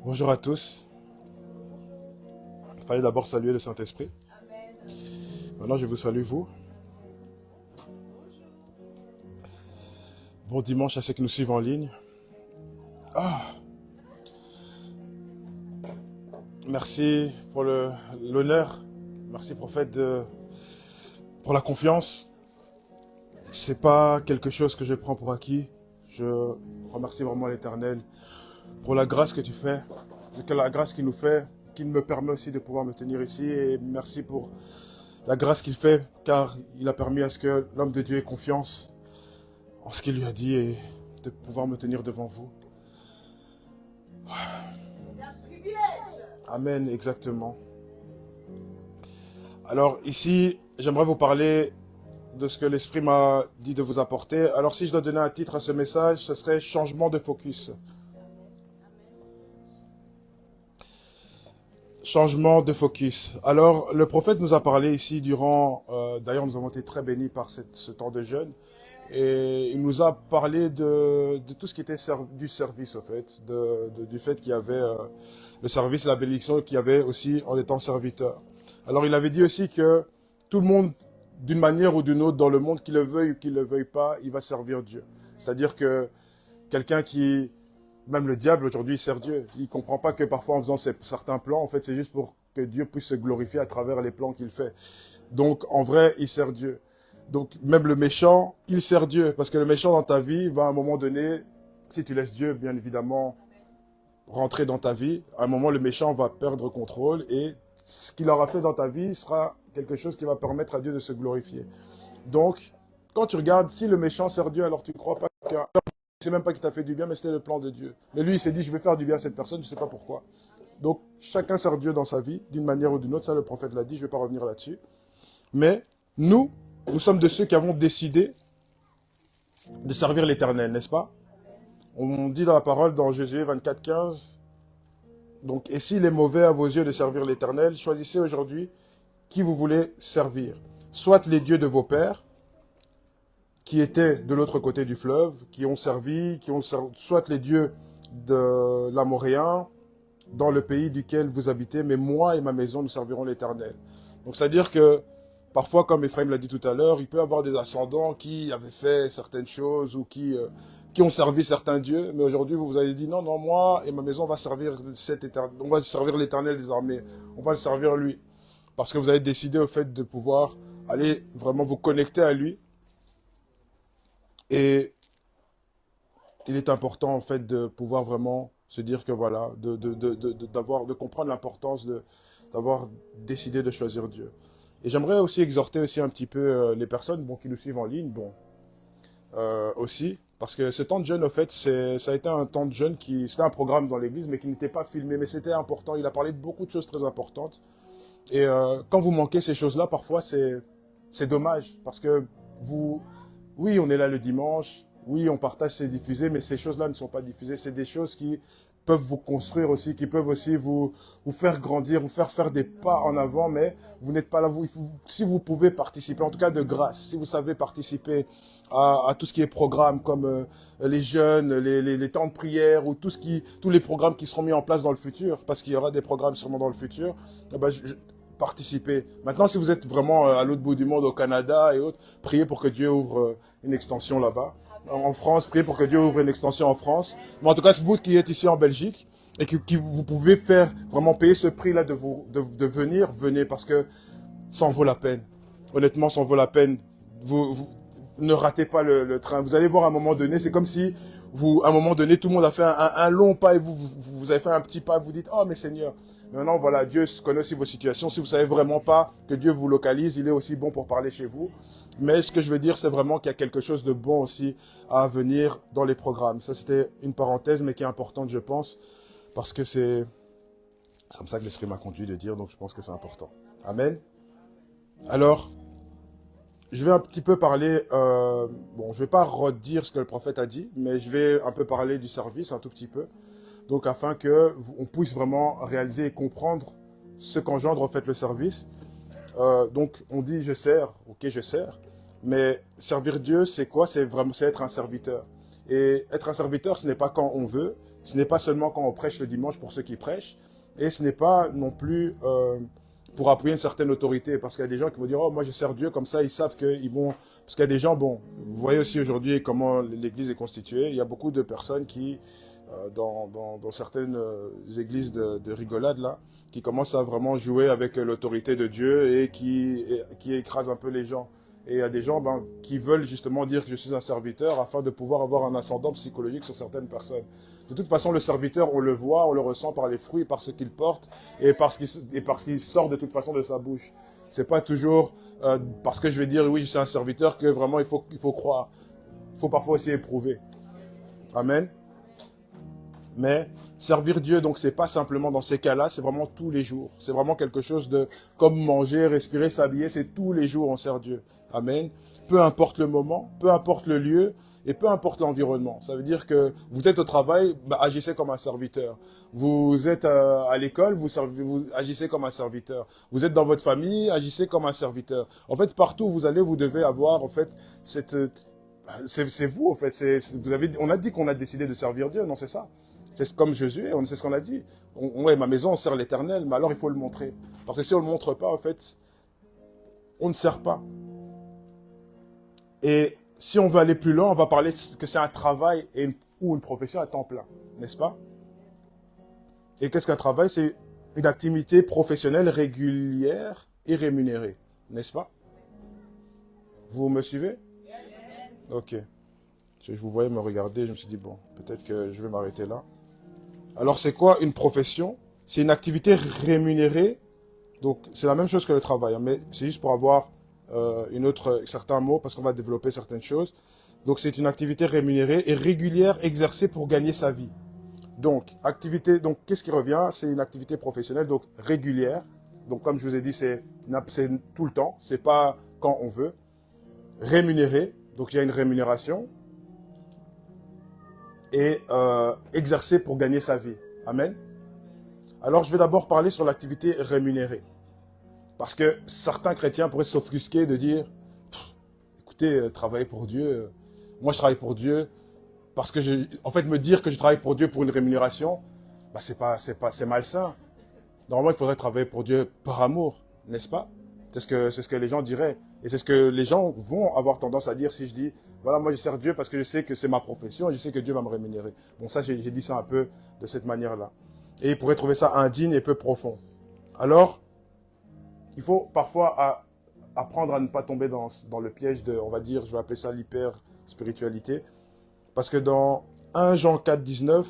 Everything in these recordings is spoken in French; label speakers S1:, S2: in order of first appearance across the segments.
S1: Bonjour à tous. Il fallait d'abord saluer le Saint-Esprit. Maintenant, je vous salue vous. Bon dimanche à ceux qui nous suivent en ligne. Ah, merci pour l'honneur. Merci prophète pour la confiance. C'est pas quelque chose que je prends pour acquis. Je remercie vraiment l'Éternel pour la grâce que tu fais, la grâce qu'il nous fait, qui me permet aussi de pouvoir me tenir ici. Et merci pour la grâce qu'il fait, car il a permis à ce que l'homme de Dieu ait confiance en ce qu'il lui a dit et de pouvoir me tenir devant vous. Amen, exactement. Alors ici, j'aimerais vous parler de ce que l'Esprit m'a dit de vous apporter. Alors si je dois donner un titre à ce message, ce serait changement de focus. Changement de focus. Alors le prophète nous a parlé ici durant, d'ailleurs nous avons été très bénis par ce temps de jeûne, et il nous a parlé de tout ce qui était du service au fait, du fait qu'il y avait le service, la bénédiction qu'il y avait aussi en étant serviteur. Alors il avait dit aussi que tout le monde, d'une manière ou d'une autre dans le monde, qu'il le veuille ou qu'il ne le veuille pas, il va servir Dieu. C'est-à-dire que quelqu'un qui, même le diable aujourd'hui, il sert Dieu. Il ne comprend pas que parfois en faisant certains plans, en fait, c'est juste pour que Dieu puisse se glorifier à travers les plans qu'il fait. Donc, en vrai, il sert Dieu. Donc, même le méchant, il sert Dieu. Parce que le méchant dans ta vie va à un moment donné, si tu laisses Dieu, bien évidemment, rentrer dans ta vie, à un moment, le méchant va perdre contrôle et ce qu'il aura fait dans ta vie sera quelque chose qui va permettre à Dieu de se glorifier. Donc, quand tu regardes, si le méchant sert Dieu, alors tu ne crois pas qu'il ne sait même pas qu'il t'a fait du bien, mais c'était le plan de Dieu. Mais lui, il s'est dit, je vais faire du bien à cette personne, je ne sais pas pourquoi. Donc, chacun sert Dieu dans sa vie, d'une manière ou d'une autre. Ça, le prophète l'a dit, je ne vais pas revenir là-dessus. Mais nous sommes de ceux qui avons décidé de servir l'Éternel, n'est-ce pas? On dit dans la parole, dans Jésus 24, 15, donc, et s'il est mauvais à vos yeux de servir l'Éternel, choisissez aujourd'hui qui vous voulez servir. Soit les dieux de vos pères, qui étaient de l'autre côté du fleuve, soit les dieux de l'Amoréen, dans le pays duquel vous habitez, mais moi et ma maison, nous servirons l'Éternel. Donc, c'est-à-dire que, parfois, comme Ephraim l'a dit tout à l'heure, il peut y avoir des ascendants qui avaient fait certaines choses ou qui ont servi certains dieux, mais aujourd'hui, vous avez dit, non, non, moi et ma maison, on va servir l'Éternel des armées, on va le servir lui. Parce que vous avez décidé au fait de pouvoir aller vraiment vous connecter à lui. Et il est important en fait de pouvoir vraiment se dire que voilà, de comprendre l'importance d'avoir décidé de choisir Dieu. Et j'aimerais aussi exhorter aussi un petit peu les personnes qui nous suivent en ligne, aussi, parce que ce temps de jeûne, au fait, ça a été un temps de jeûne c'était un programme dans l'église, mais qui n'était pas filmé, mais c'était important. Il a parlé de beaucoup de choses très importantes. Et quand vous manquez ces choses-là, parfois c'est dommage, parce que oui, on est là le dimanche, oui, on partage, c'est diffusé, mais ces choses-là ne sont pas diffusées. C'est des choses qui peuvent vous construire aussi, qui peuvent aussi vous faire grandir, vous faire des pas en avant, mais vous n'êtes pas là. Si vous pouvez participer, en tout cas de grâce, si vous savez participer à tout ce qui est programme, comme les jeunes, les temps de prière, ou tous les programmes qui seront mis en place dans le futur, parce qu'il y aura des programmes sûrement dans le futur, eh ben, participer. Maintenant, si vous êtes vraiment à l'autre bout du monde, au Canada et autres, priez pour que Dieu ouvre une extension là-bas. En France, priez pour que Dieu ouvre une extension en France. Mais en tout cas, c'est vous qui êtes ici en Belgique et vous pouvez vraiment payer ce prix-là de venir, venez parce que ça en vaut la peine. Honnêtement, ça en vaut la peine. Vous ne ratez pas le train. Vous allez voir à un moment donné, c'est comme si à un moment donné, tout le monde a fait un long pas et vous avez fait un petit pas, vous dites, oh mais Seigneur, maintenant voilà, Dieu connaît aussi vos situations. Si vous savez vraiment pas que Dieu vous localise, il est aussi bon pour parler chez vous. Mais ce que je veux dire, c'est vraiment qu'il y a quelque chose de bon aussi à venir dans les programmes. Ça, c'était une parenthèse, mais qui est importante, je pense, parce que c'est comme ça que l'Esprit m'a conduit de dire, donc je pense que c'est important. Amen. Alors, je vais un petit peu parler, je vais pas redire ce que le prophète a dit, mais je vais un peu parler du service, un tout petit peu. Donc, afin que on puisse vraiment réaliser et comprendre ce qu'engendre en fait le service. Donc, on dit je sers, ok, je sers. Mais servir Dieu, c'est quoi? C'est être un serviteur. Et être un serviteur, ce n'est pas quand on veut, ce n'est pas seulement quand on prêche le dimanche pour ceux qui prêchent, et ce n'est pas non plus pour appuyer une certaine autorité, parce qu'il y a des gens qui vont dire « Oh, moi je sers Dieu », comme ça ils savent qu'ils vont... Parce qu'il y a des gens, bon, vous voyez aussi aujourd'hui comment l'Église est constituée, il y a beaucoup de personnes qui, dans certaines églises de rigolade, là, qui commencent à vraiment jouer avec l'autorité de Dieu et qui écrasent un peu les gens. Et il y a des gens qui veulent justement dire que je suis un serviteur afin de pouvoir avoir un ascendant psychologique sur certaines personnes. De toute façon, le serviteur, on le voit, on le ressent par les fruits, par ce qu'il porte et par ce qu'il sort de toute façon de sa bouche. C'est pas toujours parce que je vais dire oui, je suis un serviteur que vraiment il faut croire. Il faut parfois aussi éprouver. Amen. Mais servir Dieu, donc c'est pas simplement dans ces cas-là, c'est vraiment tous les jours. C'est vraiment quelque chose de comme manger, respirer, s'habiller, c'est tous les jours on sert Dieu. Amen. Peu importe le moment, peu importe le lieu et peu importe l'environnement. Ça veut dire que vous êtes au travail, agissez comme un serviteur. Vous êtes à l'école, vous agissez comme un serviteur. Vous êtes dans votre famille, agissez comme un serviteur. En fait, partout où vous allez, vous devez avoir en fait cette c'est vous en fait. On a dit qu'on a décidé de servir Dieu, non c'est ça. C'est comme Josué, c'est ce qu'on a dit. Ouais, ma maison, on sert l'Éternel, mais alors il faut le montrer. Parce que si on ne le montre pas, en fait, on ne sert pas. Et si on veut aller plus loin, on va parler que c'est un travail ou une profession à temps plein, n'est-ce pas? Et qu'est-ce qu'un travail? C'est une activité professionnelle régulière et rémunérée, n'est-ce pas? Vous me suivez? Ok. Je vous voyais me regarder, je me suis dit, bon, peut-être que je vais m'arrêter là. Alors, c'est quoi une profession? C'est une activité rémunérée. Donc, c'est la même chose que le travail, hein, mais c'est juste pour avoir certains mots, parce qu'on va développer certaines choses. Donc, c'est une activité rémunérée et régulière exercée pour gagner sa vie. Donc, qu'est-ce qui revient? C'est une activité professionnelle, donc régulière. Donc, comme je vous ai dit, c'est tout le temps. C'est pas quand on veut. Rémunérée. Donc, il y a une rémunération. Et exercer pour gagner sa vie. Amen. Alors, je vais d'abord parler sur l'activité rémunérée. Parce que certains chrétiens pourraient s'offusquer de dire « Écoutez, travailler pour Dieu, moi je travaille pour Dieu, parce que en fait, me dire que je travaille pour Dieu pour une rémunération, c'est malsain. Normalement, il faudrait travailler pour Dieu par amour, n'est-ce pas? C'est ce que les gens diraient. Et c'est ce que les gens vont avoir tendance à dire si je dis voilà, moi je sers Dieu parce que je sais que c'est ma profession et je sais que Dieu va me rémunérer. Bon, ça, j'ai dit ça un peu de cette manière-là. Et ils pourraient trouver ça indigne et peu profond. Alors, il faut parfois apprendre à ne pas tomber dans le piège de, on va dire, je vais appeler ça l'hyper-spiritualité. Parce que dans 1 Jean 4, 19,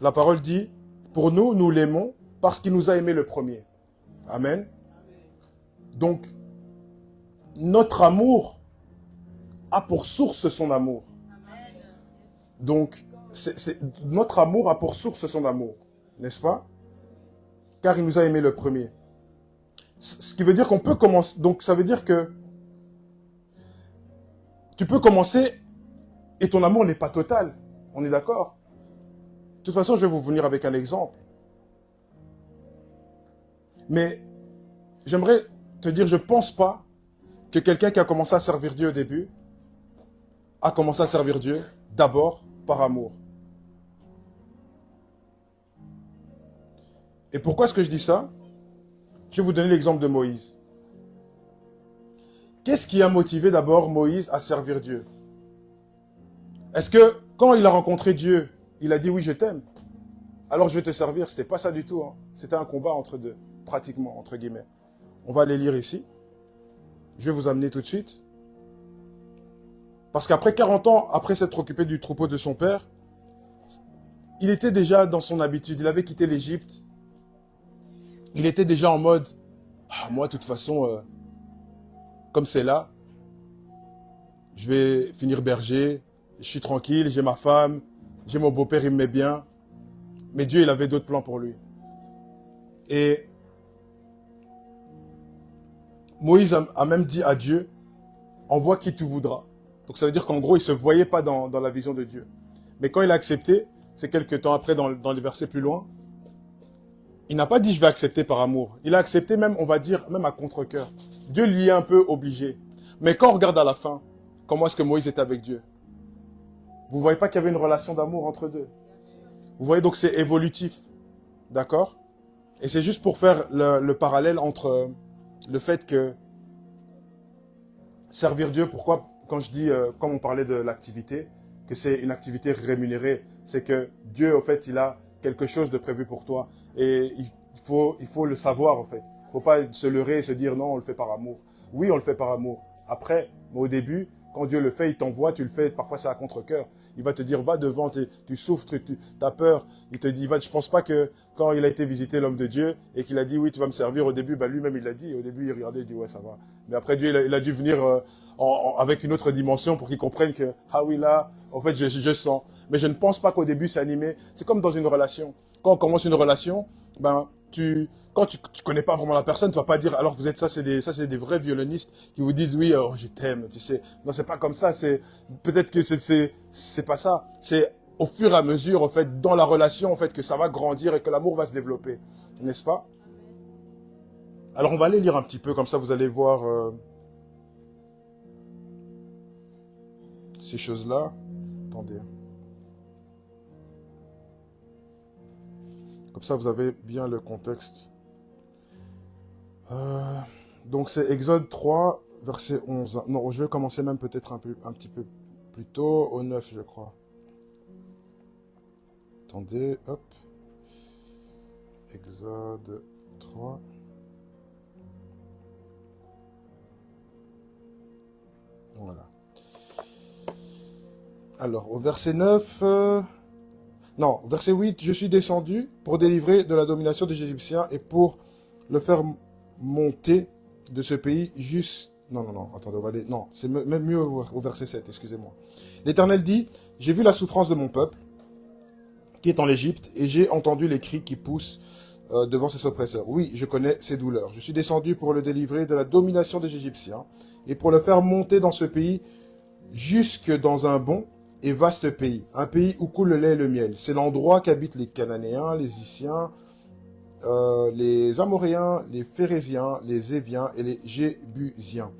S1: la parole dit « Pour nous, nous l'aimons parce qu'il nous a aimés le premier. » Amen. Donc, notre amour a pour source son amour. Donc, notre amour a pour source son amour, n'est-ce pas? Car il nous a aimé le premier. Ce qui veut dire qu'on peut commencer. Donc, ça veut dire que tu peux commencer et ton amour n'est pas total. On est d'accord? De toute façon, je vais vous venir avec un exemple. Mais j'aimerais te dire, je ne pense pas que quelqu'un qui a commencé à servir Dieu au début a commencé à servir Dieu d'abord par amour. Et pourquoi est-ce que je dis ça? Je vais vous donner l'exemple de Moïse. Qu'est-ce qui a motivé d'abord Moïse à servir Dieu? Est-ce que quand il a rencontré Dieu, il a dit oui, je t'aime, alors je vais te servir? C'était pas ça du tout. Hein. C'était un combat entre deux, pratiquement, entre guillemets. On va les lire ici. Je vais vous amener tout de suite. Parce qu'après 40 ans, après s'être occupé du troupeau de son père, il était déjà dans son habitude. Il avait quitté l'Égypte. Il était déjà en mode, moi, de toute façon, comme c'est là, je vais finir berger, je suis tranquille, j'ai ma femme, j'ai mon beau-père, il me met bien. Mais Dieu, il avait d'autres plans pour lui. Et Moïse a même dit à Dieu, envoie qui tu voudras. Donc ça veut dire qu'en gros, il ne se voyait pas dans la vision de Dieu. Mais quand il a accepté, c'est quelques temps après, dans les versets plus loin, il n'a pas dit je vais accepter par amour. Il a accepté même, on va dire, même à contre-cœur. Dieu l'y est un peu obligé. Mais quand on regarde à la fin, comment est-ce que Moïse était avec Dieu? Vous voyez pas qu'il y avait une relation d'amour entre deux. Vous voyez, donc c'est évolutif. D'accord? Et c'est juste pour faire le parallèle entre le fait que servir Dieu, pourquoi, quand je dis, comme on parlait de l'activité, que c'est une activité rémunérée, c'est que Dieu, au fait, il a quelque chose de prévu pour toi. Et il faut le savoir, en fait. Il ne faut pas se leurrer et se dire non, on le fait par amour. Oui, on le fait par amour. Après, mais au début, quand Dieu le fait, il t'envoie, tu le fais, parfois c'est à contre-cœur. Il va te dire, va devant, tu souffres, tu as peur. Il te dit, va, je pense pas que quand il a été visiter l'homme de Dieu et qu'il a dit, oui, tu vas me servir, au début, bah, lui-même il l'a dit. Au début, il regardait, il dit, ouais, ça va. Mais après, Dieu, il a dû venir avec une autre dimension pour qu'il comprenne que, ah oui, là, en fait, je sens. Mais je ne pense pas qu'au début, c'est animé. C'est comme dans une relation. Quand on commence une relation, ben, quand tu connais pas vraiment la personne, tu vas pas dire, alors vous êtes ça, c'est des vrais violonistes qui vous disent, oui, oh, je t'aime, tu sais. Non, c'est pas comme ça, peut-être que c'est pas ça. C'est au fur et à mesure, en fait, dans la relation, en fait, que ça va grandir et que l'amour va se développer. N'est-ce pas? Alors, on va aller lire un petit peu, comme ça, vous allez voir, ces choses-là. Attendez. Comme ça, vous avez bien le contexte. Euh, donc, c'est Exode 3, verset 11. Non, je vais commencer même peut-être un petit peu plus tôt, au 9, je crois. Attendez, hop. Exode 3. Voilà. Alors, au verset 9... Non, verset 8, je suis descendu pour délivrer de la domination des Égyptiens et pour le faire monter de ce pays juste... Non, non, non, attendez, on va aller... Non, c'est même mieux au verset 7, excusez-moi. L'Éternel dit, j'ai vu la souffrance de mon peuple qui est en Égypte et j'ai entendu les cris qui poussent devant ses oppresseurs. Oui, je connais ses douleurs. Je suis descendu pour le délivrer de la domination des Égyptiens et pour le faire monter dans ce pays jusque dans un bon et vaste pays, un pays où coule le lait et le miel. C'est l'endroit qu'habitent les Cananéens, les Hittiens, les Amoréens, les Phérésiens, les Éviens et les Jébusiens.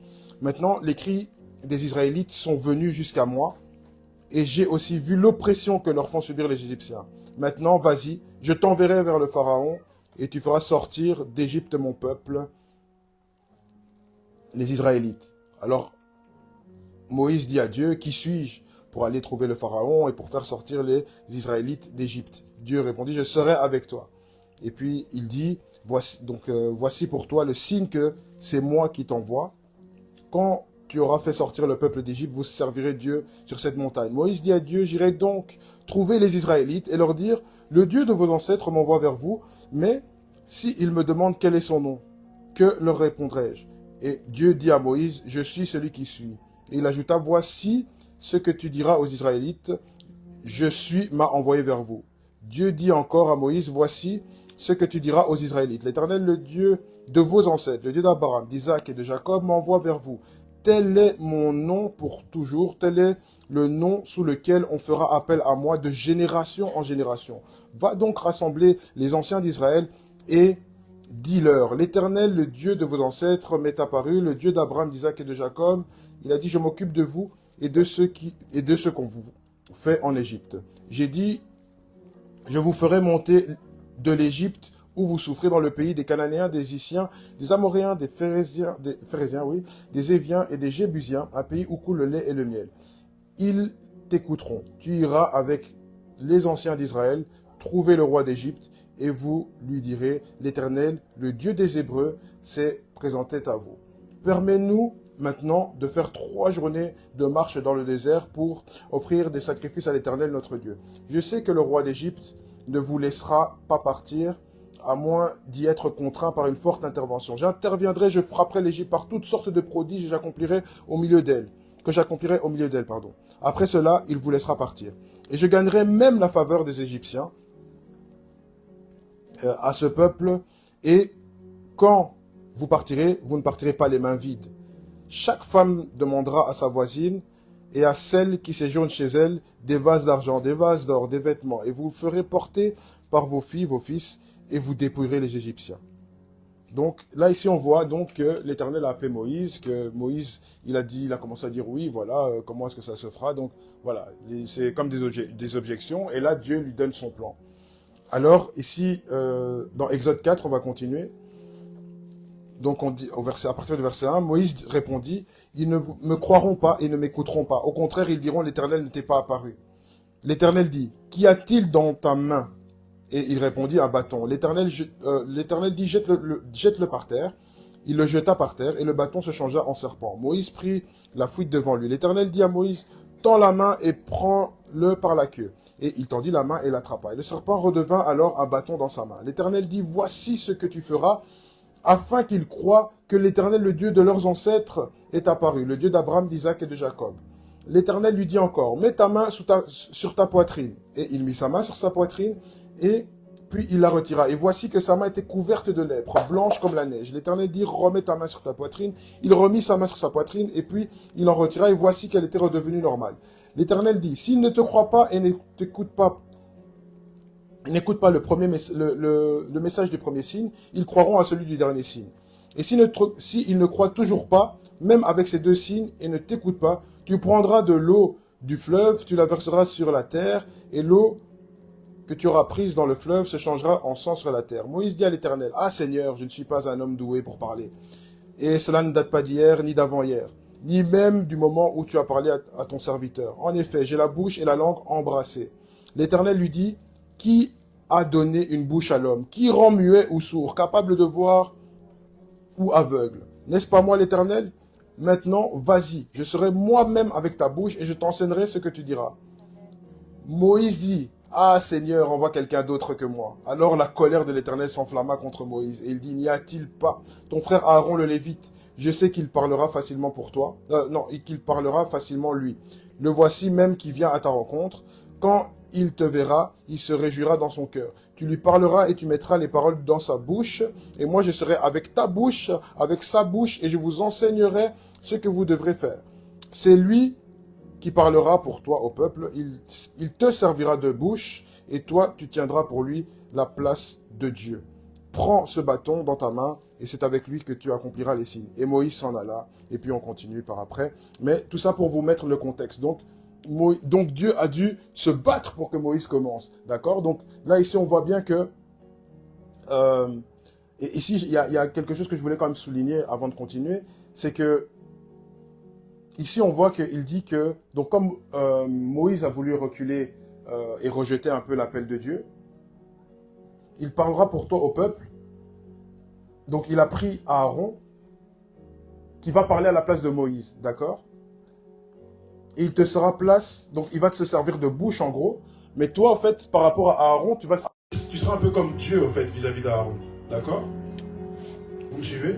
S1: Maintenant, les cris des Israélites sont venus jusqu'à moi, et j'ai aussi vu l'oppression que leur font subir les Égyptiens. Maintenant, vas-y, je t'enverrai vers le Pharaon, et tu feras sortir d'Égypte mon peuple, les Israélites. Alors, Moïse dit à Dieu, qui suis-je pour aller trouver le Pharaon et pour faire sortir les Israélites d'Égypte? Dieu répondit, je serai avec toi. Et puis il dit, voici pour toi le signe que c'est moi qui t'envoie. Quand tu auras fait sortir le peuple d'Égypte, vous servirez Dieu sur cette montagne. Moïse dit à Dieu, j'irai donc trouver les Israélites et leur dire, le Dieu de vos ancêtres m'envoie vers vous, mais s'ils me demandent quel est son nom, que leur répondrai-je? Et Dieu dit à Moïse, je suis celui qui suis. Et il ajouta, voici ce que tu diras aux Israélites, je suis m'a envoyé vers vous. Dieu dit encore à Moïse, voici ce que tu diras aux Israélites. L'Éternel, le Dieu de vos ancêtres, le Dieu d'Abraham, d'Isaac et de Jacob, m'envoie vers vous. Tel est mon nom pour toujours, tel est le nom sous lequel on fera appel à moi de génération en génération. Va donc rassembler les anciens d'Israël et dis-leur, l'Éternel, le Dieu de vos ancêtres, m'est apparu, le Dieu d'Abraham, d'Isaac et de Jacob. Il a dit, je m'occupe de vous et de ce qu'on vous fait en Égypte. J'ai dit, je vous ferai monter de l'Égypte où vous souffrez dans le pays des Cananéens, des Hittiens, des Amoréens, des Phérésiens, oui, des Éviens et des Jébusiens, un pays où coule le lait et le miel. Ils t'écouteront. Tu iras avec les anciens d'Israël trouver le roi d'Égypte et vous lui direz, l'Éternel, le Dieu des Hébreux, s'est présenté à vous. Permets-nous maintenant de faire 3 journées de marche dans le désert pour offrir des sacrifices à l'Éternel notre Dieu. Je sais que le roi d'Égypte ne vous laissera pas partir, à moins d'y être contraint par une forte intervention. J'interviendrai, je frapperai l'Égypte par toutes sortes de prodiges et j'accomplirai au milieu d'elle. Après cela, il vous laissera partir. Et je gagnerai même la faveur des Égyptiens à ce peuple. Et quand vous partirez, vous ne partirez pas les mains vides. Chaque femme demandera à sa voisine et à celle qui séjourne chez elle des vases d'argent, des vases d'or, des vêtements. Et vous ferez porter par vos filles, vos fils, et vous dépouillerez les Égyptiens. Donc là, ici, on voit donc que l'Éternel a appelé Moïse, que Moïse, il a commencé à dire oui, voilà, comment est-ce que ça se fera? Donc Voilà, c'est comme des objections. Et là, Dieu lui donne son plan. Alors, ici, dans Exode 4, on va continuer. Donc, on dit, à partir du verset 1, Moïse répondit, ils ne me croiront pas et ne m'écouteront pas. Au contraire, ils diront, l'Éternel ne t'est pas apparu. L'Éternel dit, qu'y a-t-il dans ta main? Et il répondit, un bâton. L'Éternel dit, jette-le par terre. Il le jeta par terre et le bâton se changea en serpent. Moïse prit la fuite devant lui. L'Éternel dit à Moïse, tends la main et prends-le par la queue. Et il tendit la main et l'attrapa. Et le serpent redevint alors un bâton dans sa main. L'Éternel dit, voici ce que tu feras, afin qu'ils croient que l'Éternel, le Dieu de leurs ancêtres, est apparu, le Dieu d'Abraham, d'Isaac et de Jacob. L'Éternel lui dit encore, mets ta main sur ta poitrine. Et il mit sa main sur sa poitrine, et puis il la retira. Et voici que sa main était couverte de lèpre, blanche comme la neige. L'Éternel dit, remets ta main sur ta poitrine. Il remit sa main sur sa poitrine, et puis il en retira, et voici qu'elle était redevenue normale. L'Éternel dit, s'ils ne te croient pas et n'écoutent pas le message du premier signe, ils croiront à celui du dernier signe. Et s'ils ne croient toujours pas, même avec ces deux signes, et ne t'écoutent pas, tu prendras de l'eau du fleuve, tu la verseras sur la terre, et l'eau que tu auras prise dans le fleuve se changera en sang sur la terre. Moïse dit à l'Éternel, ah Seigneur, je ne suis pas un homme doué pour parler. Et cela ne date pas d'hier, ni d'avant-hier, ni même du moment où tu as parlé à ton serviteur. En effet, j'ai la bouche et la langue embrassées. L'Éternel lui dit, qui a donné une bouche à l'homme? Qui rend muet ou sourd, capable de voir ou aveugle? N'est-ce pas moi l'Éternel? Maintenant, vas-y, je serai moi-même avec ta bouche et je t'enseignerai ce que tu diras. Moïse dit, ah Seigneur, envoie quelqu'un d'autre que moi. Alors la colère de l'Éternel s'enflamma contre Moïse et il dit, n'y a-t-il pas ton frère Aaron le Lévite? Je sais qu'il parlera facilement pour toi. Non, et qu'il parlera facilement lui. Le voici même qui vient à ta rencontre. Quand il te verra, il se réjouira dans son cœur. Tu lui parleras et tu mettras les paroles dans sa bouche. Et moi, je serai avec ta bouche, avec sa bouche, et je vous enseignerai ce que vous devrez faire. C'est lui qui parlera pour toi au peuple. Il te servira de bouche, et toi, tu tiendras pour lui la place de Dieu. Prends ce bâton dans ta main, et c'est avec lui que tu accompliras les signes. Et Moïse s'en alla, et puis on continue par après. Mais tout ça pour vous mettre le contexte. Donc Dieu a dû se battre pour que Moïse commence. D'accord? Donc là, ici, on voit bien que... et ici, il y a quelque chose que je voulais quand même souligner avant de continuer. C'est que... Ici, on voit qu'il dit que... Donc comme Moïse a voulu reculer et rejeter un peu l'appel de Dieu, il parlera pour toi au peuple. Donc il a pris Aaron, qui va parler à la place de Moïse. D'accord? Et il te sera place, donc il va te se servir de bouche en gros, mais toi en fait par rapport à Aaron, tu seras un peu comme Dieu en fait vis-à-vis d'Aaron, d'accord? Vous me suivez?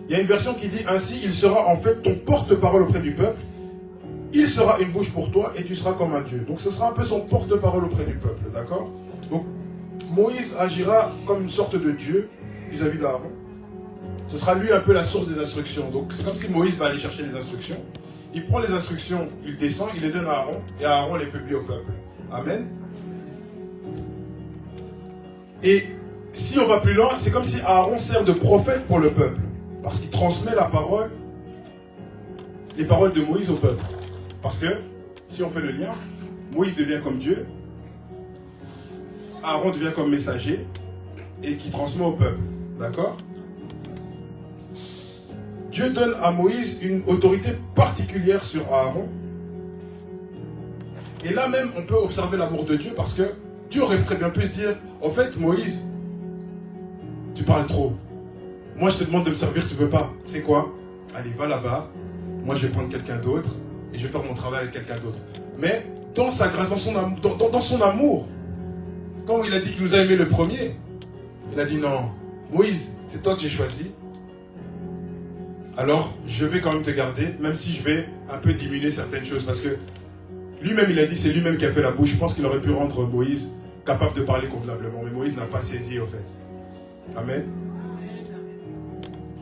S1: Il y a une version qui dit ainsi, il sera en fait ton porte-parole auprès du peuple, il sera une bouche pour toi et tu seras comme un Dieu. Donc ce sera un peu son porte-parole auprès du peuple, d'accord? Donc Moïse agira comme une sorte de Dieu vis-à-vis d'Aaron. Ce sera lui un peu la source des instructions. Donc c'est comme si Moïse va aller chercher les instructions. Il prend les instructions, il descend, il les donne à Aaron, et Aaron les publie au peuple. Amen. Et si on va plus loin, c'est comme si Aaron sert de prophète pour le peuple. Parce qu'il transmet la parole, les paroles de Moïse au peuple. Parce que, si on fait le lien, Moïse devient comme Dieu, Aaron devient comme messager, et qui transmet au peuple. D'accord? Dieu donne à Moïse une autorité particulière sur Aaron. Et là même, on peut observer l'amour de Dieu parce que Dieu aurait très bien pu se dire, au fait, Moïse, tu parles trop. Moi, je te demande de me servir, tu veux pas. C'est quoi? Allez, va là-bas. Moi, je vais prendre quelqu'un d'autre et je vais faire mon travail avec quelqu'un d'autre. Mais dans sa grâce, dans son amour, quand il a dit qu'il nous a aimé le premier, il a dit non, Moïse, c'est toi que j'ai choisi. Alors, je vais quand même te garder, même si je vais un peu diminuer certaines choses. Parce que lui-même, il a dit, c'est lui-même qui a fait la bouche. Je pense qu'il aurait pu rendre Moïse capable de parler convenablement. Mais Moïse n'a pas saisi, au fait. Amen.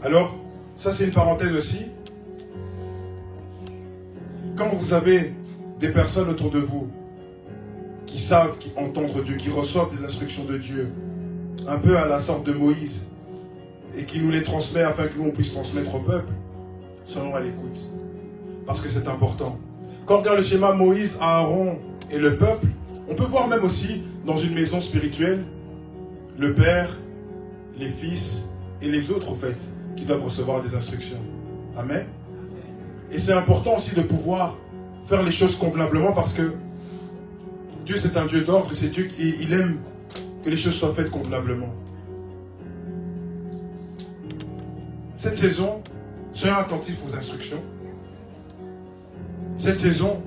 S1: Alors, ça c'est une parenthèse aussi. Quand vous avez des personnes autour de vous qui savent, qui entendent Dieu, qui reçoivent des instructions de Dieu, un peu à la sorte de Moïse, et qui nous les transmet afin que nous on puisse transmettre au peuple, soyons à l'écoute. parce que c'est important. Quand on regarde le schéma Moïse, Aaron et le peuple, on peut voir même aussi dans une maison spirituelle, le père, les fils et les autres, au fait, qui doivent recevoir des instructions. Amen. Et c'est important aussi de pouvoir faire les choses convenablement parce que Dieu, c'est un Dieu d'ordre et c'est Dieu qui il aime que les choses soient faites convenablement. Cette saison, soyons attentifs aux instructions. Cette saison,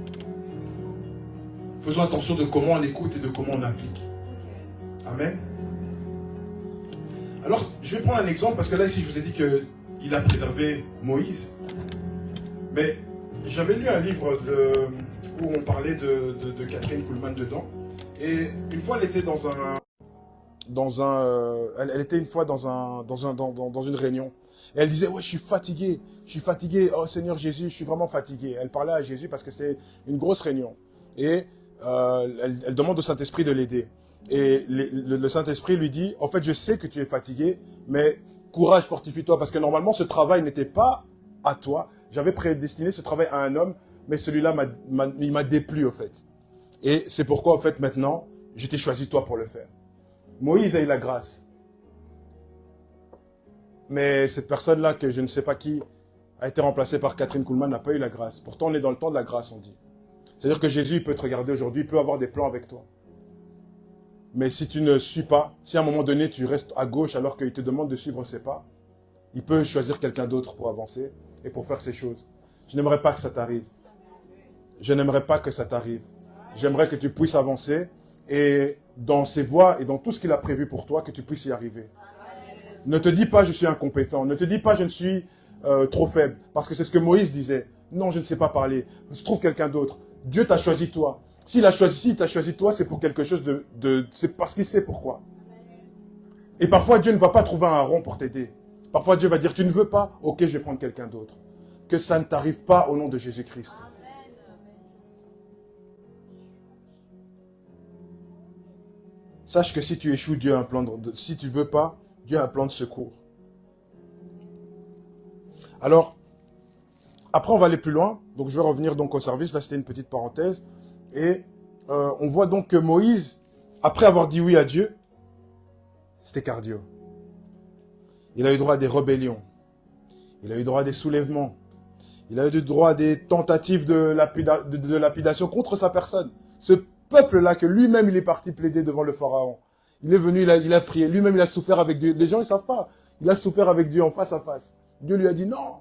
S1: faisons attention de comment on écoute et de comment on applique. Amen. Alors, je vais prendre un exemple parce que là, ici, je vous ai dit qu'il a préservé Moïse. Mais j'avais lu un livre où on parlait de Catherine Kuhlman dedans. Et une fois, elle était elle était une fois dans une réunion. Et elle disait, ouais, je suis fatiguée, oh Seigneur Jésus, je suis vraiment fatiguée. Elle parlait à Jésus parce que c'était une grosse réunion. Et elle demande au Saint-Esprit de l'aider. Et le Saint-Esprit lui dit, en fait, je sais que tu es fatigué, mais courage, fortifie-toi, parce que normalement, ce travail n'était pas à toi. J'avais prédestiné ce travail à un homme, mais celui-là, il m'a déplu, en fait. Et c'est pourquoi, en fait, maintenant, je t'ai choisi toi pour le faire. Moïse a eu la grâce. Mais cette personne-là, que je ne sais pas qui, a été remplacée par Catherine Kuhlman, n'a pas eu la grâce. Pourtant, on est dans le temps de la grâce, on dit. C'est-à-dire que Jésus, il peut te regarder aujourd'hui, il peut avoir des plans avec toi. Mais si tu ne suis pas, si à un moment donné, tu restes à gauche alors qu'il te demande de suivre ses pas, il peut choisir quelqu'un d'autre pour avancer et pour faire ces choses. Je n'aimerais pas que ça t'arrive. Je n'aimerais pas que ça t'arrive. J'aimerais que tu puisses avancer et dans ses voies et dans tout ce qu'il a prévu pour toi, que tu puisses y arriver. Ne te dis pas je suis incompétent. Ne te dis pas je ne suis trop faible. Parce que c'est ce que Moïse disait. Non, je ne sais pas parler. Trouve quelqu'un d'autre. Dieu t'a choisi toi. S'il t'a choisi toi, c'est pour quelque chose c'est parce qu'il sait pourquoi. Et parfois, Dieu ne va pas trouver un Aaron pour t'aider. Parfois, Dieu va dire, tu ne veux pas? Ok, je vais prendre quelqu'un d'autre. Que ça ne t'arrive pas au nom de Jésus-Christ. Sache que si tu échoues, Dieu a un plan si tu ne veux pas, Dieu a un plan de secours. Alors, après, on va aller plus loin. Donc, je vais revenir donc au service. Là, c'était une petite parenthèse. Et on voit donc que Moïse, après avoir dit oui à Dieu, c'était cardio. Il a eu droit à des rébellions. Il a eu droit à des soulèvements. Il a eu droit à des tentatives de lapidation contre sa personne. Ce peuple-là, que lui-même, il est parti plaider devant le pharaon. Il est venu, il a prié. Lui-même, il a souffert avec Dieu. Les gens, ils ne savent pas. Il a souffert avec Dieu en face à face. Dieu lui a dit non.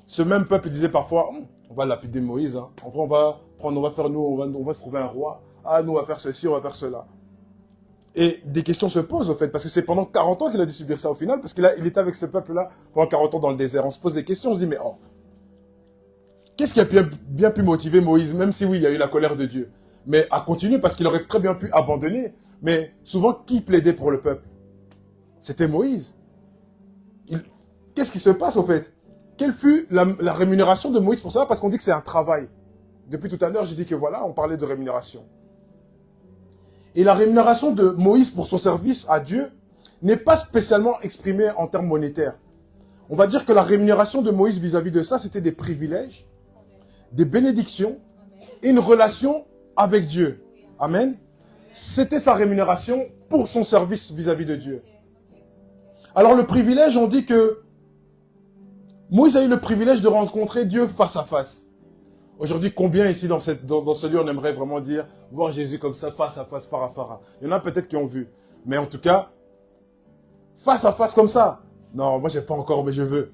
S1: Ce même peuple disait parfois, on va lapider Moïse. Hein. Enfin, on va se trouver un roi. Ah, nous, on va faire ceci, on va faire cela. Et des questions se posent, au fait, parce que c'est pendant 40 ans qu'il a dû subir ça au final, parce qu'il était avec ce peuple-là pendant 40 ans dans le désert. On se pose des questions, on se dit, mais qu'est-ce qui a bien pu motiver Moïse, même si oui, il y a eu la colère de Dieu, mais à continuer, parce qu'il aurait très bien pu abandonner. Mais souvent, qui plaidait pour le peuple? C'était Moïse. Qu'est-ce qui se passe, au fait? Quelle fut la rémunération de Moïse pour ça? Parce qu'on dit que c'est un travail. Depuis tout à l'heure, j'ai dit que voilà, on parlait de rémunération. Et la rémunération de Moïse pour son service à Dieu n'est pas spécialement exprimée en termes monétaires. On va dire que la rémunération de Moïse vis-à-vis de ça, c'était des privilèges, des bénédictions et une relation avec Dieu. Amen. C'était sa rémunération pour son service vis-à-vis de Dieu. Alors le privilège, on dit que Moïse a eu le privilège de rencontrer Dieu face à face. Aujourd'hui, combien ici dans ce lieu on aimerait vraiment dire voir Jésus comme ça, face à face, phara. Il y en a peut-être qui ont vu. Mais en tout cas, face à face comme ça. Non, moi j'ai pas encore, mais je veux.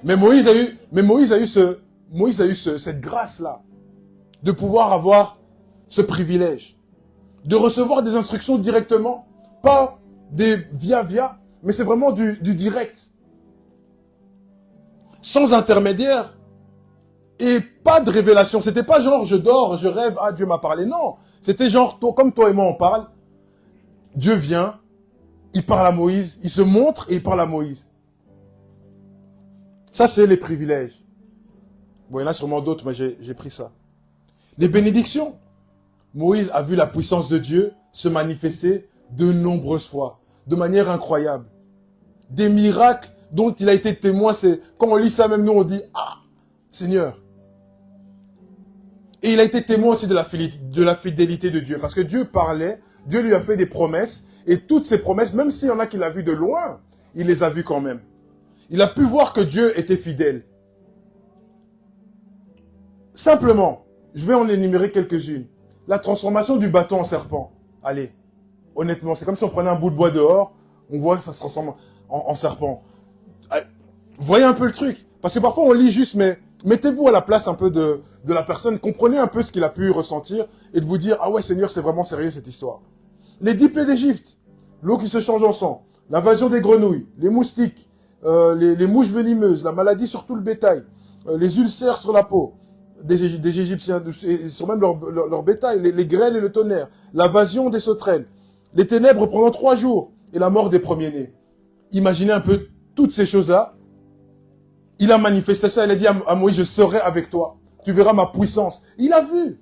S1: Mais Moïse a eu cette grâce-là. De pouvoir avoir ce privilège. De recevoir des instructions directement. Pas des via, mais c'est vraiment du direct. Sans intermédiaire. Et pas de révélation. C'était pas genre, je dors, je rêve, ah, Dieu m'a parlé. Non. C'était genre, comme toi et moi on parle. Dieu vient, il parle à Moïse, il se montre et il parle à Moïse. Ça, c'est les privilèges. Bon, il y en a sûrement d'autres, mais j'ai pris ça. Les bénédictions. Moïse a vu la puissance de Dieu se manifester de nombreuses fois, de manière incroyable. Des miracles dont il a été témoin, quand on lit ça, même nous, on dit, ah, Seigneur. Et il a été témoin aussi de la fidélité de Dieu. Parce que Dieu parlait, Dieu lui a fait des promesses. Et toutes ces promesses, même s'il y en a qui l'a vu de loin, il les a vues quand même. Il a pu voir que Dieu était fidèle. Simplement, je vais en énumérer quelques-unes. La transformation du bâton en serpent. Allez, honnêtement, c'est comme si on prenait un bout de bois dehors, on voit que ça se transforme en serpent. Voyez un peu le truc. Parce que parfois on lit juste, mais mettez-vous à la place un peu de la personne, comprenez un peu ce qu'il a pu ressentir et de vous dire, ah ouais Seigneur, c'est vraiment sérieux cette histoire. Les 10 plaies d'Égypte, l'eau qui se change en sang, l'invasion des grenouilles, les moustiques, les mouches venimeuses, la maladie sur tout le bétail, les ulcères sur la peau des Égyptiens, sur même leur bétail, les grêles et le tonnerre, l'invasion des sauterelles, les ténèbres pendant 3 jours et la mort des premiers-nés. Imaginez un peu toutes ces choses-là. Il a manifesté ça, il a dit à Moïse, je serai avec toi. Tu verras ma puissance. Il a vu.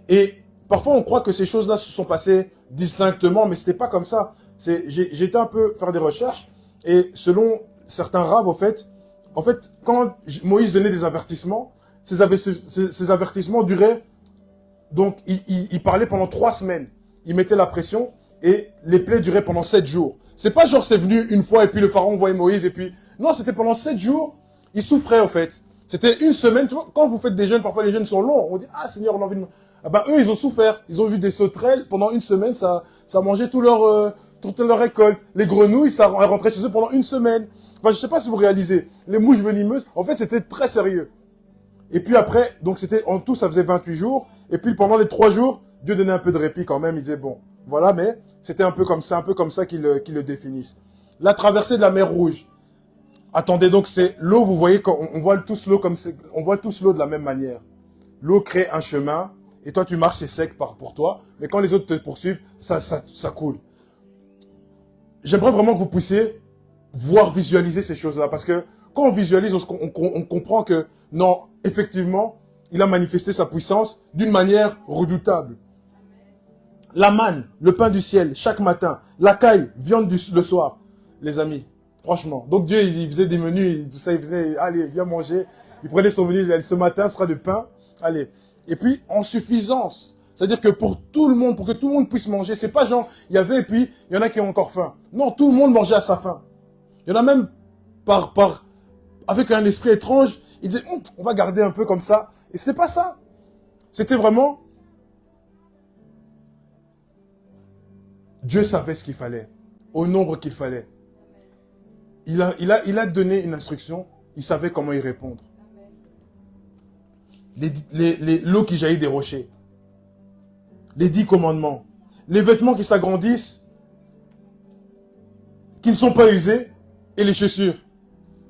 S1: Et parfois, on croit que ces choses-là se sont passées distinctement, mais c'était pas comme ça. J'ai été un peu faire des recherches, et selon certains rabbins, en fait, quand Moïse donnait des avertissements, ces avertissements duraient, donc, il parlait pendant 3 semaines. Il mettait la pression, et les plaies duraient pendant 7 jours. C'est pas genre c'est venu une fois, et puis le pharaon voyait Moïse, et puis... Non, c'était pendant 7 jours, il souffrait, en fait. C'était une semaine, tu vois, quand vous faites des jeûnes, parfois les jeûnes sont longs, on dit, ah Seigneur, on a envie de... Ah ben, eux, ils ont souffert. Ils ont vu des sauterelles, pendant une semaine, ça mangeait toute leur récolte. Les grenouilles, ça rentrait chez eux pendant une semaine. Enfin, je sais pas si vous réalisez. Les mouches venimeuses, en fait, c'était très sérieux. Et puis après, donc c'était, en tout, ça faisait 28 jours. Et puis pendant les 3 jours, Dieu donnait un peu de répit quand même. Il disait, bon, voilà, mais c'était un peu comme ça qu'il le définisse. La traversée de la mer Rouge. Attendez, donc c'est l'eau, vous voyez, quand on voit tous l'eau comme c'est, on voit tous l'eau de la même manière. L'eau crée un chemin, et toi tu marches, c'est sec pour toi, mais quand les autres te poursuivent, ça coule. J'aimerais vraiment que vous puissiez voir, visualiser ces choses-là, parce que quand on visualise, on comprend que, non, effectivement, il a manifesté sa puissance d'une manière redoutable. La manne, le pain du ciel, chaque matin, la caille, viande le soir, les amis. Franchement. Donc Dieu, il faisait des menus, tout ça, il faisait, allez, viens manger. Il prenait son menu, il allait, ce matin, ce sera du pain. Allez. Et puis, en suffisance. C'est-à-dire que pour tout le monde, pour que tout le monde puisse manger, c'est pas genre, il y avait, et puis, il y en a qui ont encore faim. Non, tout le monde mangeait à sa faim. Il y en a même, avec un esprit étrange, ils disaient, on va garder un peu comme ça. Et c'était pas ça. C'était vraiment, Dieu savait ce qu'il fallait, au nombre qu'il fallait. Il a donné une instruction, il savait comment y répondre. L'eau qui jaillit des rochers, les 10 commandements, les vêtements qui s'agrandissent, qui ne sont pas usés, et les chaussures.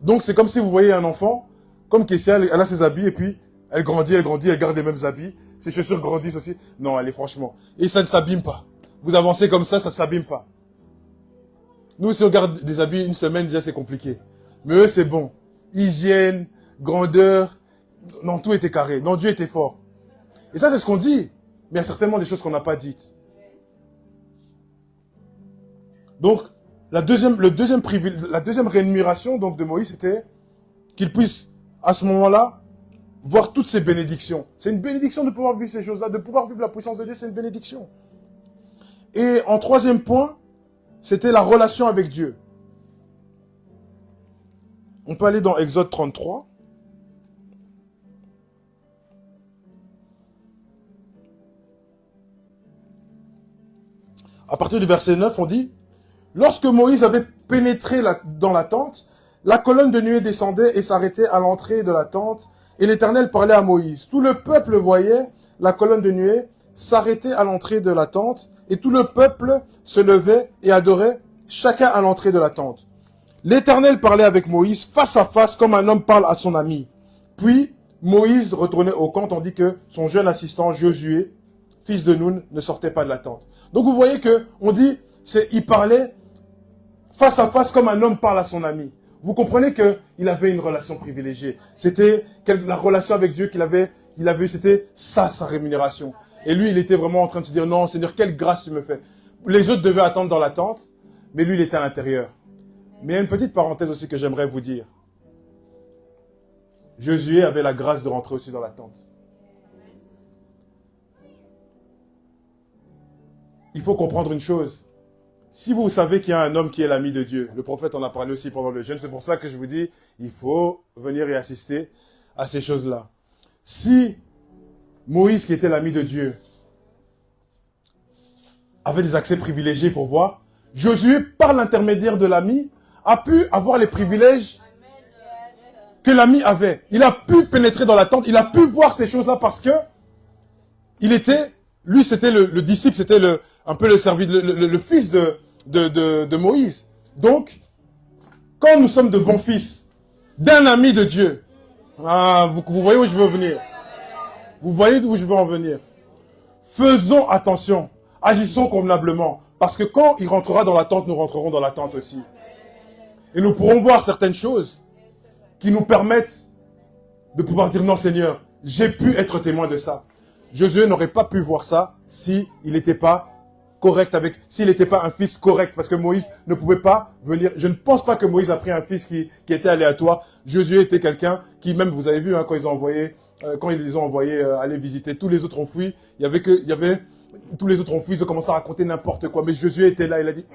S1: Donc c'est comme si vous voyez un enfant, comme Kessia, elle a ses habits, et puis elle grandit, elle garde les mêmes habits, ses chaussures grandissent aussi. Non, allez, franchement. Et ça ne s'abîme pas. Vous avancez comme ça ne s'abîme pas. Nous, si on garde des habits une semaine, déjà, c'est compliqué. Mais eux, c'est bon. Hygiène, grandeur. Non, tout était carré. Non, Dieu était fort. Et ça, c'est ce qu'on dit. Mais il y a certainement des choses qu'on n'a pas dites. Donc, la deuxième rémunération donc, de Moïse, c'était qu'il puisse, à ce moment-là, voir toutes ces bénédictions. C'est une bénédiction de pouvoir vivre ces choses-là, de pouvoir vivre la puissance de Dieu, c'est une bénédiction. Et en 3e point, c'était la relation avec Dieu. On peut aller dans Exode 33. À partir du verset 9, on dit, « Lorsque Moïse avait pénétré dans la tente, la colonne de nuée descendait et s'arrêtait à l'entrée de la tente, et l'Éternel parlait à Moïse. Tout le peuple voyait la colonne de nuée s'arrêter à l'entrée de la tente, et tout le peuple se levait et adorait, chacun à l'entrée de la tente. L'Éternel parlait avec Moïse face à face comme un homme parle à son ami. Puis Moïse retournait au camp tandis que son jeune assistant Josué, fils de Nun, ne sortait pas de la tente. » Donc vous voyez que on dit, il parlait face à face comme un homme parle à son ami. Vous comprenez que il avait une relation privilégiée. C'était la relation avec Dieu c'était ça sa rémunération. Et lui, il était vraiment en train de se dire, non, Seigneur, quelle grâce tu me fais. Les autres devaient attendre dans la tente, mais lui, il était à l'intérieur. Mais il y a une petite parenthèse aussi que j'aimerais vous dire. Josué avait la grâce de rentrer aussi dans la tente. Il faut comprendre une chose. Si vous savez qu'il y a un homme qui est l'ami de Dieu, le prophète en a parlé aussi pendant le jeûne, c'est pour ça que je vous dis, il faut venir et assister à ces choses-là. Si Moïse, qui était l'ami de Dieu, avait des accès privilégiés pour voir, Josué, par l'intermédiaire de l'ami, a pu avoir les privilèges que l'ami avait. Il a pu pénétrer dans la tente, il a pu voir ces choses-là parce que il était, lui c'était le disciple, c'était un peu le fils de Moïse. Donc, quand nous sommes de bons fils, d'un ami de Dieu, vous voyez où je veux venir? Vous voyez où je veux en venir? Faisons attention, agissons convenablement, parce que quand il rentrera dans la tente, nous rentrerons dans la tente aussi. Et nous pourrons voir certaines choses qui nous permettent de pouvoir dire non Seigneur, j'ai pu être témoin de ça. Josué n'aurait pas pu voir ça s'il n'était pas correct s'il n'était pas un fils correct, parce que Moïse ne pouvait pas venir. Je ne pense pas que Moïse a pris un fils qui était aléatoire. Josué était quelqu'un qui, même vous avez vu, quand ils les ont envoyés aller visiter, tous les autres ont fui. Tous les autres ont fui, ils ont commencé à raconter n'importe quoi. Mais Josué était là, il a dit,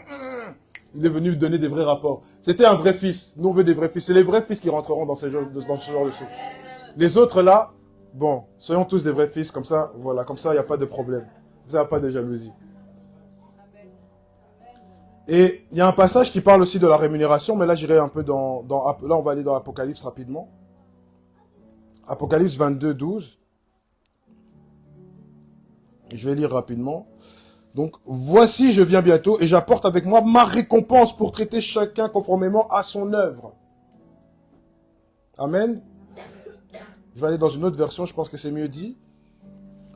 S1: il est venu donner des vrais rapports. C'était un vrai fils. Nous, on veut des vrais fils. C'est les vrais fils qui rentreront dans ce genre de choses. Les autres là, bon, soyons tous des vrais fils, comme ça, voilà, comme ça, il n'y a pas de problème. Comme ça, il n'y a pas de jalousie. Et il y a un passage qui parle aussi de la rémunération, mais là, j'irai un peu là, on va aller dans Apocalypse rapidement. Apocalypse 22, 12. Je vais lire rapidement. Donc, voici, je viens bientôt et j'apporte avec moi ma récompense pour traiter chacun conformément à son œuvre. Amen. Je vais aller dans une autre version, je pense que c'est mieux dit.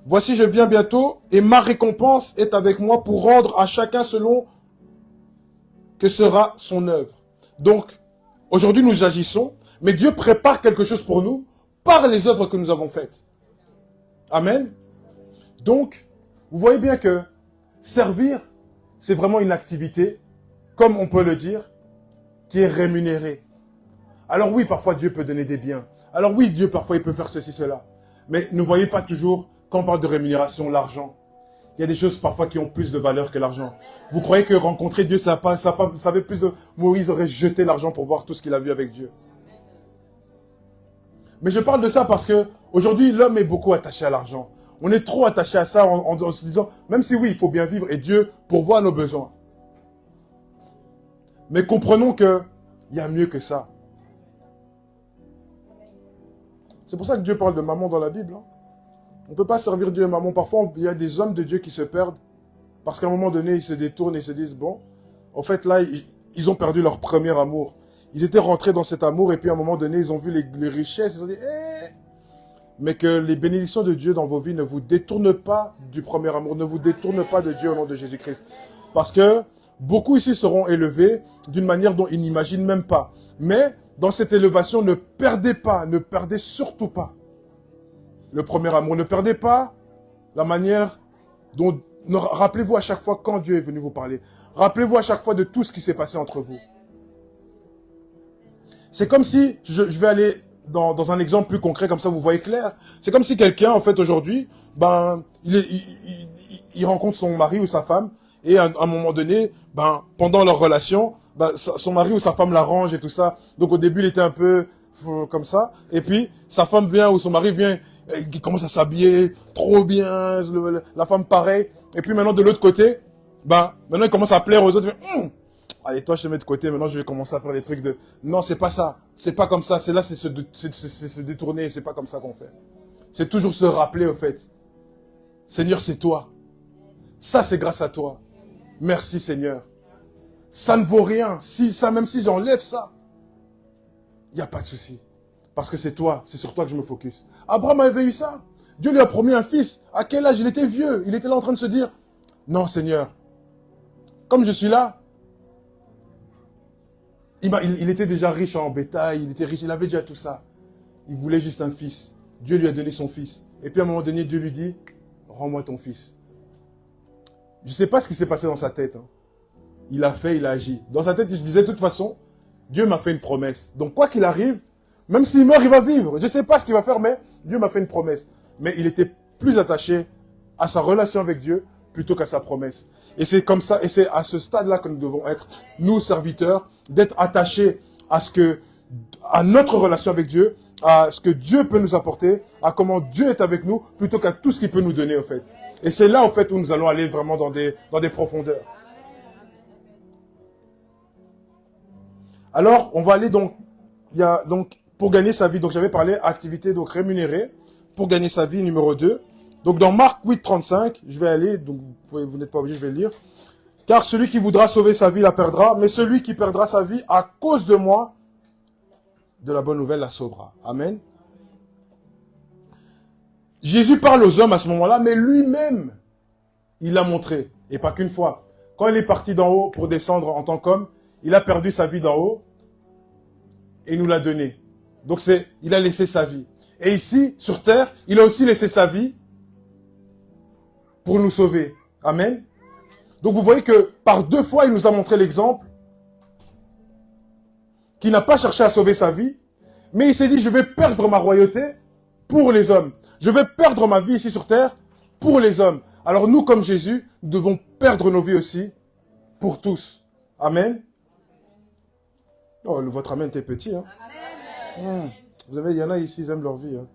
S1: Voici, je viens bientôt et ma récompense est avec moi pour rendre à chacun selon que sera son œuvre. Donc, aujourd'hui, nous agissons, mais Dieu prépare quelque chose pour nous par les œuvres que nous avons faites. Amen. Donc, vous voyez bien que servir, c'est vraiment une activité, comme on peut le dire, qui est rémunérée. Alors oui, parfois Dieu peut donner des biens. Alors oui, Dieu parfois il peut faire ceci, cela. Mais ne voyez pas toujours, quand on parle de rémunération, l'argent. Il y a des choses parfois qui ont plus de valeur que l'argent. Vous croyez que rencontrer Dieu, ça avait plus de... Moïse aurait jeté l'argent pour voir tout ce qu'il a vu avec Dieu. Mais je parle de ça parce que aujourd'hui, l'homme est beaucoup attaché à l'argent. On est trop attaché à ça en se disant, même si oui, il faut bien vivre et Dieu pourvoit nos besoins. Mais comprenons qu'il y a mieux que ça. C'est pour ça que Dieu parle de maman dans la Bible. On ne peut pas servir Dieu et maman. Parfois, il y a des hommes de Dieu qui se perdent parce qu'à un moment donné, ils se détournent et se disent, bon, en fait, là, ils ont perdu leur premier amour. Ils étaient rentrés dans cet amour et puis à un moment donné, ils ont vu les richesses. Ils ont dit, mais que les bénédictions de Dieu dans vos vies ne vous détournent pas du premier amour, ne vous détournent pas de Dieu au nom de Jésus-Christ. Parce que beaucoup ici seront élevés d'une manière dont ils n'imaginent même pas. Mais dans cette élévation, ne perdez surtout pas le premier amour. Ne perdez pas la manière dont... Rappelez-vous à chaque fois quand Dieu est venu vous parler. Rappelez-vous à chaque fois de tout ce qui s'est passé entre vous. C'est comme si, je vais aller dans un exemple plus concret, comme ça vous voyez clair. C'est comme si quelqu'un, en fait, aujourd'hui, il rencontre son mari ou sa femme, et à un moment donné, pendant leur relation, son mari ou sa femme l'arrange et tout ça. Donc au début, il était un peu comme ça, et puis sa femme vient ou son mari vient, qui commence à s'habiller trop bien, la femme pareil, et puis maintenant de l'autre côté, maintenant il commence à plaire aux autres. Allez, toi, je te mets de côté, maintenant je vais commencer à faire des trucs de... Non, c'est pas ça. C'est pas comme ça. C'est se détourner, c'est pas comme ça qu'on fait. C'est toujours se rappeler, au fait. Seigneur, c'est toi. Ça, c'est grâce à toi. Merci, Seigneur. Ça ne vaut rien. Même si j'enlève ça, il n'y a pas de souci. Parce que c'est toi, c'est sur toi que je me focus. Abraham avait eu ça. Dieu lui a promis un fils. À quel âge? Il était vieux. Il était là en train de se dire, non, Seigneur, comme je suis là, il était déjà riche en bétail, il était riche, il avait déjà tout ça. Il voulait juste un fils. Dieu lui a donné son fils. Et puis à un moment donné, Dieu lui dit, rends-moi ton fils. Je ne sais pas ce qui s'est passé dans sa tête. Il a fait, il a agi. Dans sa tête, il se disait, de toute façon, Dieu m'a fait une promesse. Donc quoi qu'il arrive, Même s'il meurt, il va vivre. Je ne sais pas ce qu'il va faire, mais Dieu m'a fait une promesse. Mais il était plus attaché à sa relation avec Dieu plutôt qu'à sa promesse. Et c'est comme ça, et c'est à ce stade-là que nous devons être, nous serviteurs, d'être attachés à notre relation avec Dieu, à ce que Dieu peut nous apporter, à comment Dieu est avec nous, plutôt qu'à tout ce qu'il peut nous donner, en fait. Et c'est là, en fait, où nous allons aller vraiment dans des profondeurs. Alors, on va aller donc, il y a donc, pour gagner sa vie, donc j'avais parlé activité donc rémunérée, pour gagner sa vie, numéro 2. Donc dans Marc 8, 35, je vais aller, donc vous n'êtes pas obligé, je vais le lire. Car celui qui voudra sauver sa vie la perdra, mais celui qui perdra sa vie à cause de moi, de la bonne nouvelle la sauvera. Amen. Jésus parle aux hommes à ce moment-là, mais lui-même, il l'a montré, et pas qu'une fois. Quand il est parti d'en haut pour descendre en tant qu'homme, il a perdu sa vie d'en haut, et il nous l'a donné. Donc il a laissé sa vie. Et ici, sur terre, il a aussi laissé sa vie pour nous sauver. Amen. Donc vous voyez que par 2 fois, il nous a montré l'exemple qu'il n'a pas cherché à sauver sa vie, mais il s'est dit, je vais perdre ma royauté pour les hommes. Je vais perdre ma vie ici sur terre pour les hommes. Alors nous, comme Jésus, nous devons perdre nos vies aussi pour tous. Amen. Oh, votre amen était petit. Hein? Vous savez, il y en a ici, ils aiment leur vie. Hein.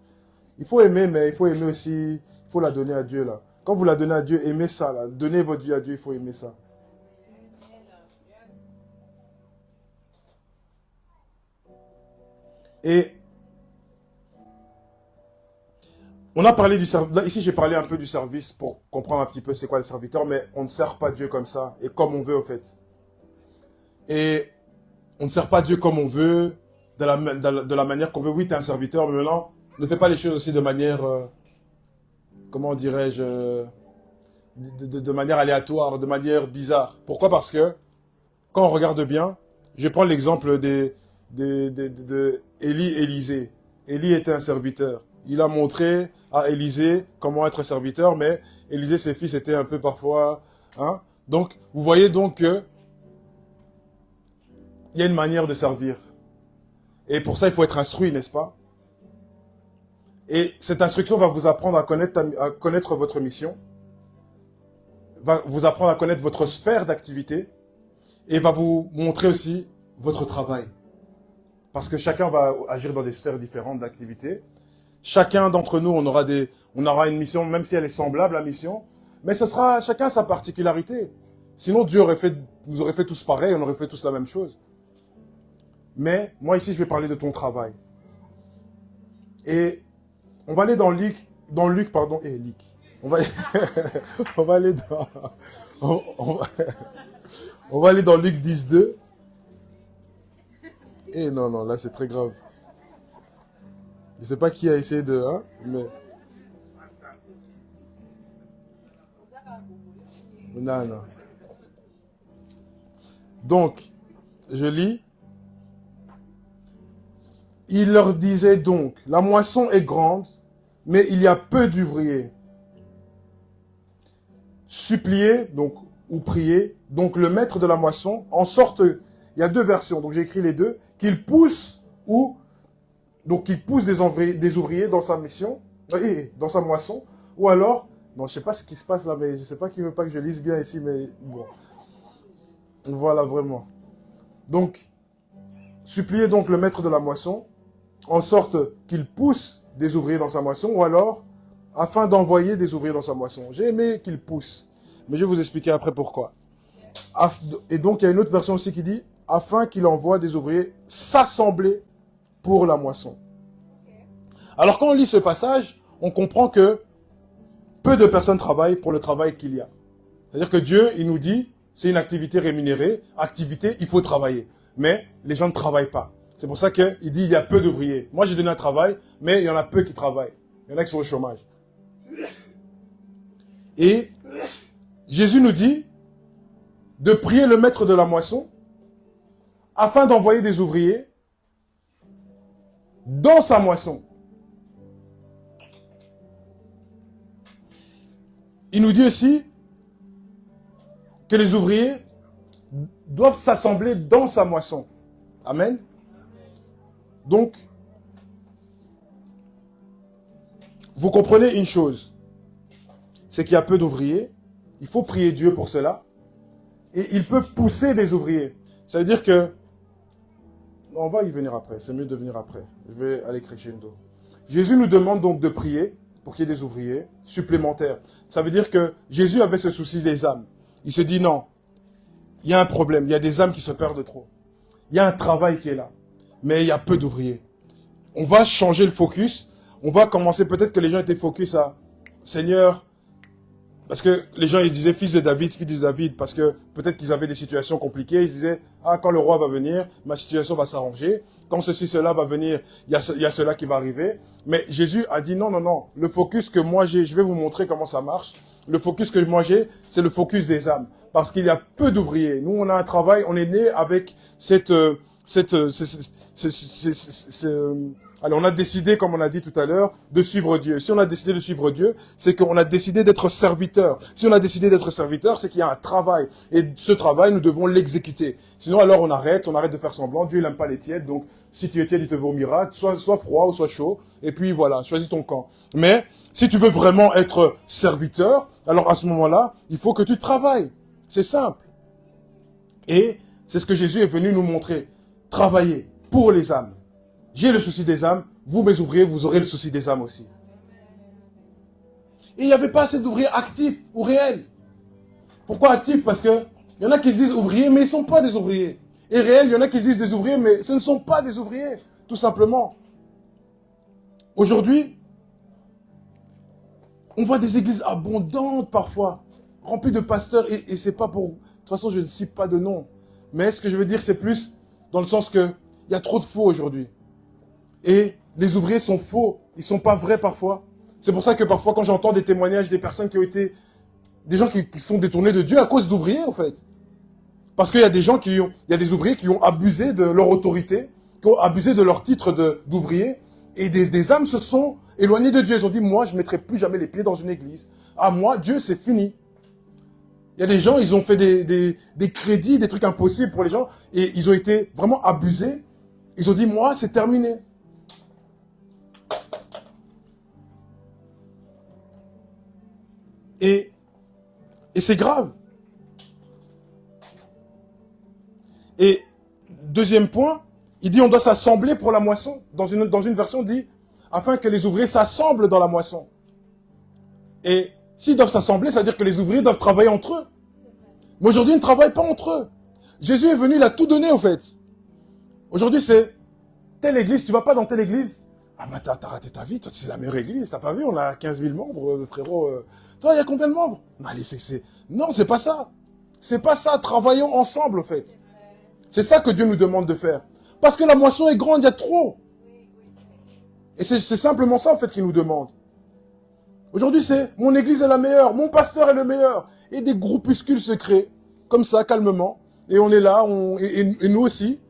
S1: Il faut aimer, mais il faut aimer aussi, il faut la donner à Dieu là. Quand vous la donnez à Dieu, aimez ça là. Donnez votre vie à Dieu, il faut aimer ça. Et on a parlé du service. Ici, j'ai parlé un peu du service pour comprendre un petit peu c'est quoi le serviteur, mais on ne sert pas Dieu comme ça et comme on veut au fait. Et on ne sert pas Dieu comme on veut, de la manière qu'on veut. Oui, tu es un serviteur, mais maintenant, ne fais pas les choses aussi de manière, comment dirais-je, de manière aléatoire, de manière bizarre. Pourquoi? Parce que, quand on regarde bien, je vais prendre l'exemple de Élisée. Élie était un serviteur. Il a montré à Élisée comment être serviteur, mais Élisée, ses fils étaient un peu parfois... Hein? Donc, vous voyez donc que il y a une manière de servir. Et pour ça, il faut être instruit, n'est-ce pas? Et cette instruction va vous apprendre à connaître votre mission, va vous apprendre à connaître votre sphère d'activité, et va vous montrer aussi votre travail. Parce que chacun va agir dans des sphères différentes d'activité. Chacun d'entre nous, on aura une mission, même si elle est semblable à la mission, mais ce sera chacun sa particularité. Sinon, Dieu nous aurait fait tous pareil, on aurait fait tous la même chose. Mais, moi ici, je vais parler de ton travail. Et on va aller dans Luc, On va, on va aller dans, on va aller dans Luc 10, 2. Et non, là c'est très grave. Je sais pas qui a essayé de, hein, mais... Non. Donc, je lis. Il leur disait donc, la moisson est grande, mais il y a peu d'ouvriers. Suppliez, donc, ou priez, donc le maître de la moisson, en sorte, il y a 2 versions, donc j'ai écrit les 2, qu'il pousse des ouvriers dans sa mission, dans sa moisson, ou alors, non, je sais pas ce qui se passe là, mais je sais pas qui veut pas que je lise bien ici, mais bon. Voilà, vraiment. Donc, suppliez donc le maître de la moisson, en sorte qu'il pousse des ouvriers dans sa moisson, ou alors, afin d'envoyer des ouvriers dans sa moisson. J'ai aimé qu'il pousse, mais je vais vous expliquer après pourquoi. Et donc, il y a une autre version aussi qui dit, afin qu'il envoie des ouvriers s'assembler pour la moisson. Alors, quand on lit ce passage, on comprend que peu de personnes travaillent pour le travail qu'il y a. C'est-à-dire que Dieu, il nous dit, c'est une activité rémunérée, il faut travailler. Mais les gens ne travaillent pas. C'est pour ça qu'il dit, il y a peu d'ouvriers. Moi, j'ai donné un travail, mais il y en a peu qui travaillent. Il y en a qui sont au chômage. Et Jésus nous dit de prier le maître de la moisson afin d'envoyer des ouvriers dans sa moisson. Il nous dit aussi que les ouvriers doivent s'assembler dans sa moisson. Amen. Donc, vous comprenez une chose, c'est qu'il y a peu d'ouvriers, il faut prier Dieu pour cela, et il peut pousser des ouvriers. Ça veut dire que, on va y venir après, c'est mieux de venir après, je vais aller crescendo. Jésus nous demande donc de prier pour qu'il y ait des ouvriers supplémentaires. Ça veut dire que Jésus avait ce souci des âmes. Il se dit non, il y a un problème, il y a des âmes qui se perdent trop. Il y a un travail qui est là, mais il y a peu d'ouvriers. On va changer le focus, on va commencer, peut-être que les gens étaient focus à Seigneur, parce que les gens ils disaient fils de David, parce que peut-être qu'ils avaient des situations compliquées, ils disaient ah quand le roi va venir, ma situation va s'arranger, quand ceci, cela va venir, il y a cela qui va arriver. Mais Jésus a dit non, non, non, le focus que moi j'ai, je vais vous montrer comment ça marche, le focus que moi j'ai, c'est le focus des âmes, parce qu'il y a peu d'ouvriers. Nous on a un travail, on est né avec alors on a décidé, comme on a dit tout à l'heure, de suivre Dieu. Si on a décidé de suivre Dieu, c'est qu'on a décidé d'être serviteur. Si on a décidé d'être serviteur, c'est qu'il y a un travail. Et ce travail, nous devons l'exécuter. Sinon, alors on arrête de faire semblant. Dieu, il n'aime pas les tièdes. Donc, si tu es tiède, il te vomira. Soit froid ou soit chaud. Et puis voilà, choisis ton camp. Mais, si tu veux vraiment être serviteur, alors à ce moment-là, il faut que tu travailles. C'est simple. Et c'est ce que Jésus est venu nous montrer. Travailler pour les âmes. J'ai le souci des âmes, vous mes ouvriers, vous aurez le souci des âmes aussi. Et il n'y avait pas assez d'ouvriers actifs ou réels. Pourquoi actifs? Parce que il y en a qui se disent ouvriers, mais ils ne sont pas des ouvriers. Et réels, il y en a qui se disent des ouvriers, mais ce ne sont pas des ouvriers, tout simplement. Aujourd'hui, on voit des églises abondantes parfois, remplies de pasteurs, et c'est pas pour... De toute façon, je ne cite pas de nom. Mais ce que je veux dire, c'est plus dans le sens que il y a trop de faux aujourd'hui. Et les ouvriers sont faux, ils sont pas vrais parfois. C'est pour ça que parfois quand j'entends des témoignages des personnes qui ont été, des gens qui sont détournés de Dieu à cause d'ouvriers en fait. Parce qu'il y a des gens il y a des ouvriers qui ont abusé de leur autorité, qui ont abusé de leur titre d'ouvrier, et des âmes se sont éloignées de Dieu. Ils ont dit, moi je mettrai plus jamais les pieds dans une église. Ah moi, Dieu c'est fini. Il y a des gens, ils ont fait des crédits, des trucs impossibles pour les gens, et ils ont été vraiment abusés. Ils ont dit, moi c'est terminé. Et c'est grave. Et deuxième point, il dit on doit s'assembler pour la moisson. Dans une version, il dit afin que les ouvriers s'assemblent dans la moisson. Et s'ils doivent s'assembler, ça veut dire que les ouvriers doivent travailler entre eux. Mais aujourd'hui, ils ne travaillent pas entre eux. Jésus est venu, il a tout donné au fait. Aujourd'hui, c'est telle église, tu vas pas dans telle église. Ah bah t'as raté ta vie, toi c'est la meilleure église, t'as pas vu, on a 15 000 membres, frérot. Toi, il y a combien de membres? Non, allez, non, c'est pas ça. C'est pas ça, travaillons ensemble, en fait. C'est ça que Dieu nous demande de faire. Parce que la moisson est grande, il y a trop. Et c'est simplement ça, en fait, qu'il nous demande. Aujourd'hui, c'est mon église est la meilleure, mon pasteur est le meilleur. Et des groupuscules se créent, comme ça, calmement. Et on est là, et nous aussi,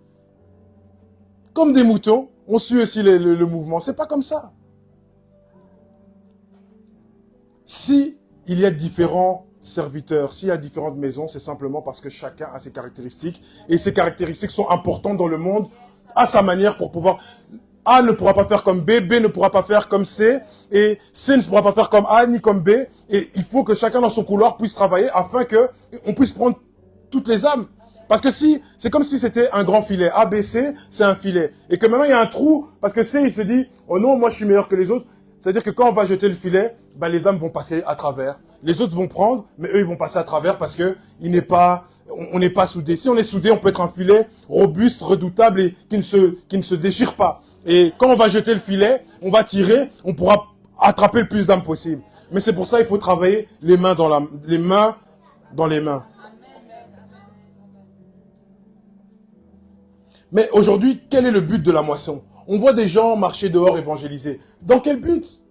S1: comme des moutons, on suit aussi le mouvement. C'est pas comme ça. Si il y a différents serviteurs, s'il y a différentes maisons, c'est simplement parce que chacun a ses caractéristiques. Et ces caractéristiques sont importantes dans le monde, à sa manière pour pouvoir... A ne pourra pas faire comme B, B ne pourra pas faire comme C, et C ne pourra pas faire comme A ni comme B. Et il faut que chacun dans son couloir puisse travailler afin que on puisse prendre toutes les âmes. Parce que c'est comme si c'était un grand filet. A, B, C, c'est un filet. Et que maintenant il y a un trou, parce que C, il se dit, oh non, moi je suis meilleur que les autres. C'est-à-dire que quand on va jeter le filet, ben les âmes vont passer à travers. Les autres vont prendre, mais eux ils vont passer à travers parce que on n'est pas soudés. Si on est soudé, on peut être un filet robuste, redoutable et qui ne se déchire pas. Et quand on va jeter le filet, on va tirer, on pourra attraper le plus d'âmes possible. Mais c'est pour ça qu'il faut travailler les mains dans les mains. Mais aujourd'hui, quel est le but de la moisson? On voit des gens marcher dehors évangéliser. Dans quel but?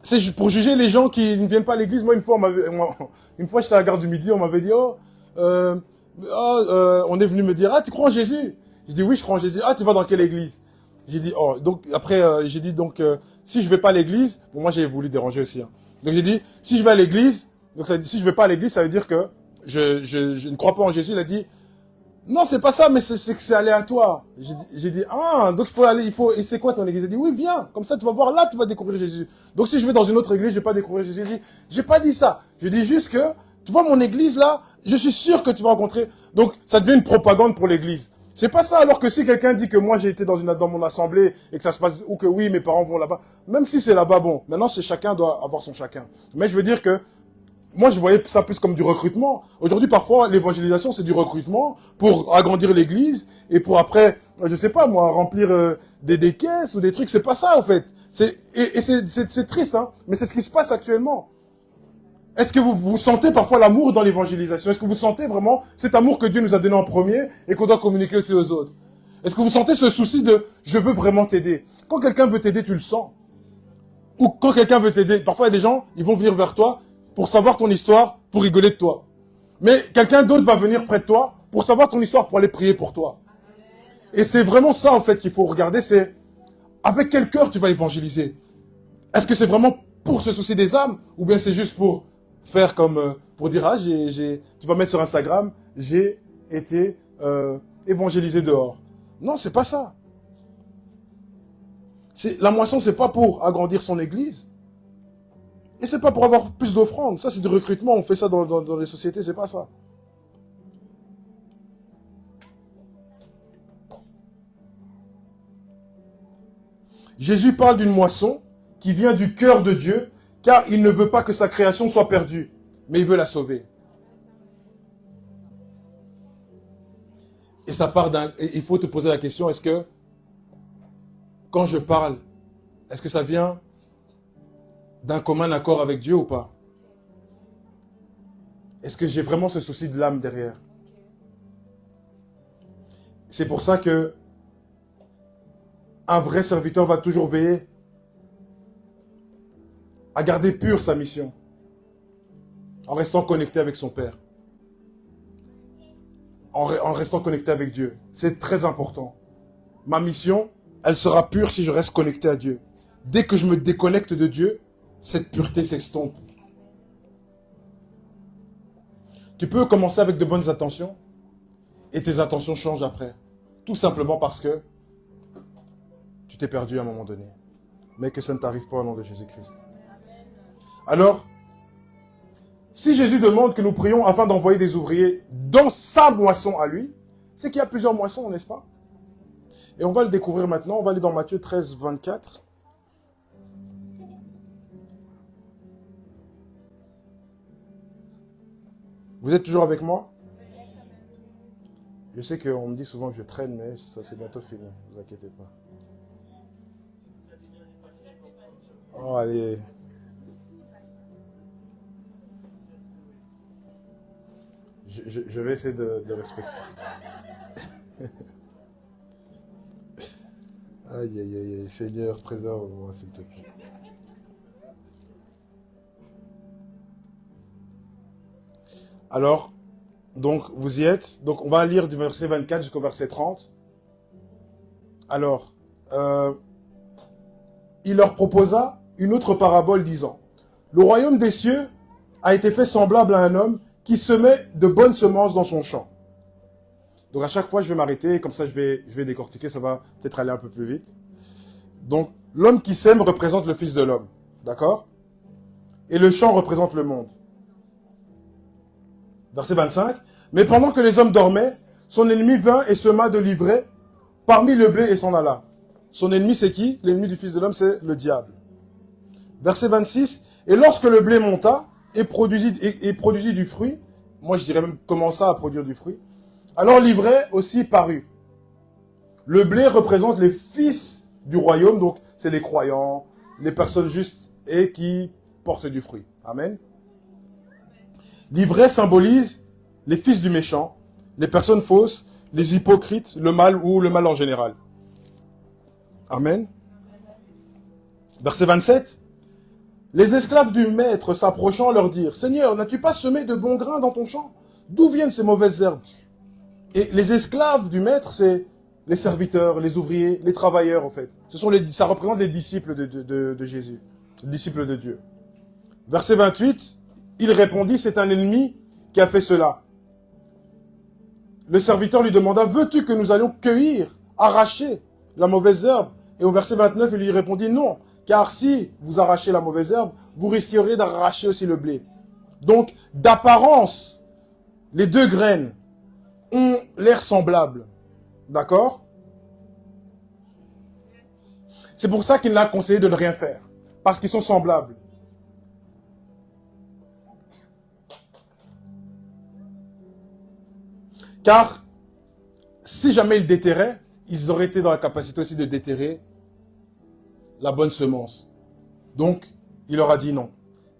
S1: C'est pour juger les gens qui ne viennent pas à l'église. Moi, une fois, j'étais à la gare du Midi, on m'avait dit, on est venu me dire, ah, tu crois en Jésus? J'ai dit, oui, je crois en Jésus. Ah, tu vas dans quelle église? J'ai dit, donc, après, j'ai dit, donc, si je vais pas à l'église, bon, moi, j'ai voulu déranger aussi, hein. Donc, j'ai dit, si je vais à l'église, donc, si je vais pas à l'église, ça veut dire que je ne crois pas en Jésus. Il a dit, Non, c'est pas ça, mais c'est que c'est aléatoire. J'ai dit, ah, donc il faut aller, et c'est quoi ton église? Il dit, oui, viens, comme ça tu vas voir là, tu vas découvrir Jésus. Donc si je vais dans une autre église, je vais pas découvrir Jésus. J'ai pas dit ça. Je dis juste que, tu vois mon église là, je suis sûr que tu vas rencontrer. Donc ça devient une propagande pour l'église. C'est pas ça, alors que si quelqu'un dit que moi j'ai été dans mon assemblée et que ça se passe, ou que oui, mes parents vont là-bas, même si c'est là-bas, bon, maintenant c'est chacun doit avoir son chacun. Mais je veux dire que, moi, je voyais ça plus comme du recrutement. Aujourd'hui, parfois, l'évangélisation, c'est du recrutement pour agrandir l'église et pour après, je sais pas, moi, remplir des caisses ou des trucs. C'est pas ça, en fait. C'est triste, hein. Mais c'est ce qui se passe actuellement. Est-ce que vous sentez parfois l'amour dans l'évangélisation? Est-ce que vous sentez vraiment cet amour que Dieu nous a donné en premier et qu'on doit communiquer aussi aux autres? Est-ce que vous sentez ce souci de je veux vraiment t'aider? Quand quelqu'un veut t'aider, tu le sens. Ou quand quelqu'un veut t'aider, parfois il y a des gens, ils vont venir vers toi pour savoir ton histoire, pour rigoler de toi. Mais quelqu'un d'autre va venir près de toi pour savoir ton histoire, pour aller prier pour toi. Et c'est vraiment ça, en fait, qu'il faut regarder, c'est avec quel cœur tu vas évangéliser. Est-ce que c'est vraiment pour se soucier des âmes, ou bien c'est juste pour faire comme, pour dire, ah, tu vas mettre sur Instagram, j'ai été évangélisé dehors. Non, c'est pas ça. La moisson, c'est pas pour agrandir son église. Et c'est pas pour avoir plus d'offrandes. Ça, c'est du recrutement. On fait ça dans les sociétés, c'est pas ça. Jésus parle d'une moisson qui vient du cœur de Dieu, car il ne veut pas que sa création soit perdue, mais il veut la sauver. Et ça part il faut te poser la question, est-ce que, quand je parle, est-ce que ça vient d'un commun accord avec Dieu ou pas? Est-ce que j'ai vraiment ce souci de l'âme derrière? C'est pour ça que un vrai serviteur va toujours veiller à garder pure sa mission, en restant connecté avec son Père, en restant connecté avec Dieu. C'est très important. Ma mission, elle sera pure si je reste connecté à Dieu. Dès que je me déconnecte de Dieu, cette pureté s'estompe. Tu peux commencer avec de bonnes intentions et tes intentions changent après. Tout simplement parce que tu t'es perdu à un moment donné. Mais que ça ne t'arrive pas au nom de Jésus-Christ. Alors, si Jésus demande que nous prions afin d'envoyer des ouvriers dans sa moisson à lui, c'est qu'il y a plusieurs moissons, n'est-ce pas? Et on va le découvrir maintenant. On va aller dans Matthieu 13, 24. Vous êtes toujours avec moi? Je sais qu'on me dit souvent que je traîne, mais ça c'est bientôt fini. Ne vous inquiétez pas. Oh, allez. Je vais essayer de respecter. Aïe, aïe, aïe, aïe. Seigneur, préserve-moi, s'il te plaît. Alors, donc, vous y êtes. Donc, on va lire du verset 24 jusqu'au verset 30. Alors, il leur proposa une autre parabole disant, le royaume des cieux a été fait semblable à un homme qui semait de bonnes semences dans son champ. Donc, à chaque fois, je vais m'arrêter, comme ça, je vais décortiquer, ça va peut-être aller un peu plus vite. Donc, l'homme qui sème représente le Fils de l'homme. D'accord? Et le champ représente le monde. Verset 25. Mais pendant que les hommes dormaient, son ennemi vint et sema de l'ivraie parmi le blé et s'en alla. Son ennemi, c'est qui? L'ennemi du Fils de l'homme, c'est le diable. Verset 26. Et lorsque le blé monta et produisit du fruit, moi je dirais même commença à produire du fruit, alors l'ivraie aussi parut. Le blé représente les fils du royaume, donc c'est les croyants, les personnes justes et qui portent du fruit. Amen. L'ivraie symbolise les fils du méchant, les personnes fausses, les hypocrites, le mal ou le mal en général. Amen. Verset 27. Les esclaves du maître s'approchant leur dirent, Seigneur, n'as-tu pas semé de bons grains dans ton champ? D'où viennent ces mauvaises herbes? Et les esclaves du maître, c'est les serviteurs, les ouvriers, les travailleurs en fait. Ça représente les disciples de Jésus, les disciples de Dieu. Verset 28, il répondit, c'est un ennemi qui a fait cela. le serviteur lui demanda, veux-tu que nous allions cueillir, arracher la mauvaise herbe? Et au verset 29, il lui répondit, non, car si vous arrachez la mauvaise herbe, vous risqueriez d'arracher aussi le blé. Donc, d'apparence, les deux graines ont l'air semblables. D'accord? C'est pour ça qu'il l'a conseillé de ne rien faire. Parce qu'ils sont semblables. Car, si jamais ils déterraient, ils auraient été dans la capacité aussi de déterrer la bonne semence. Donc, il leur a dit non.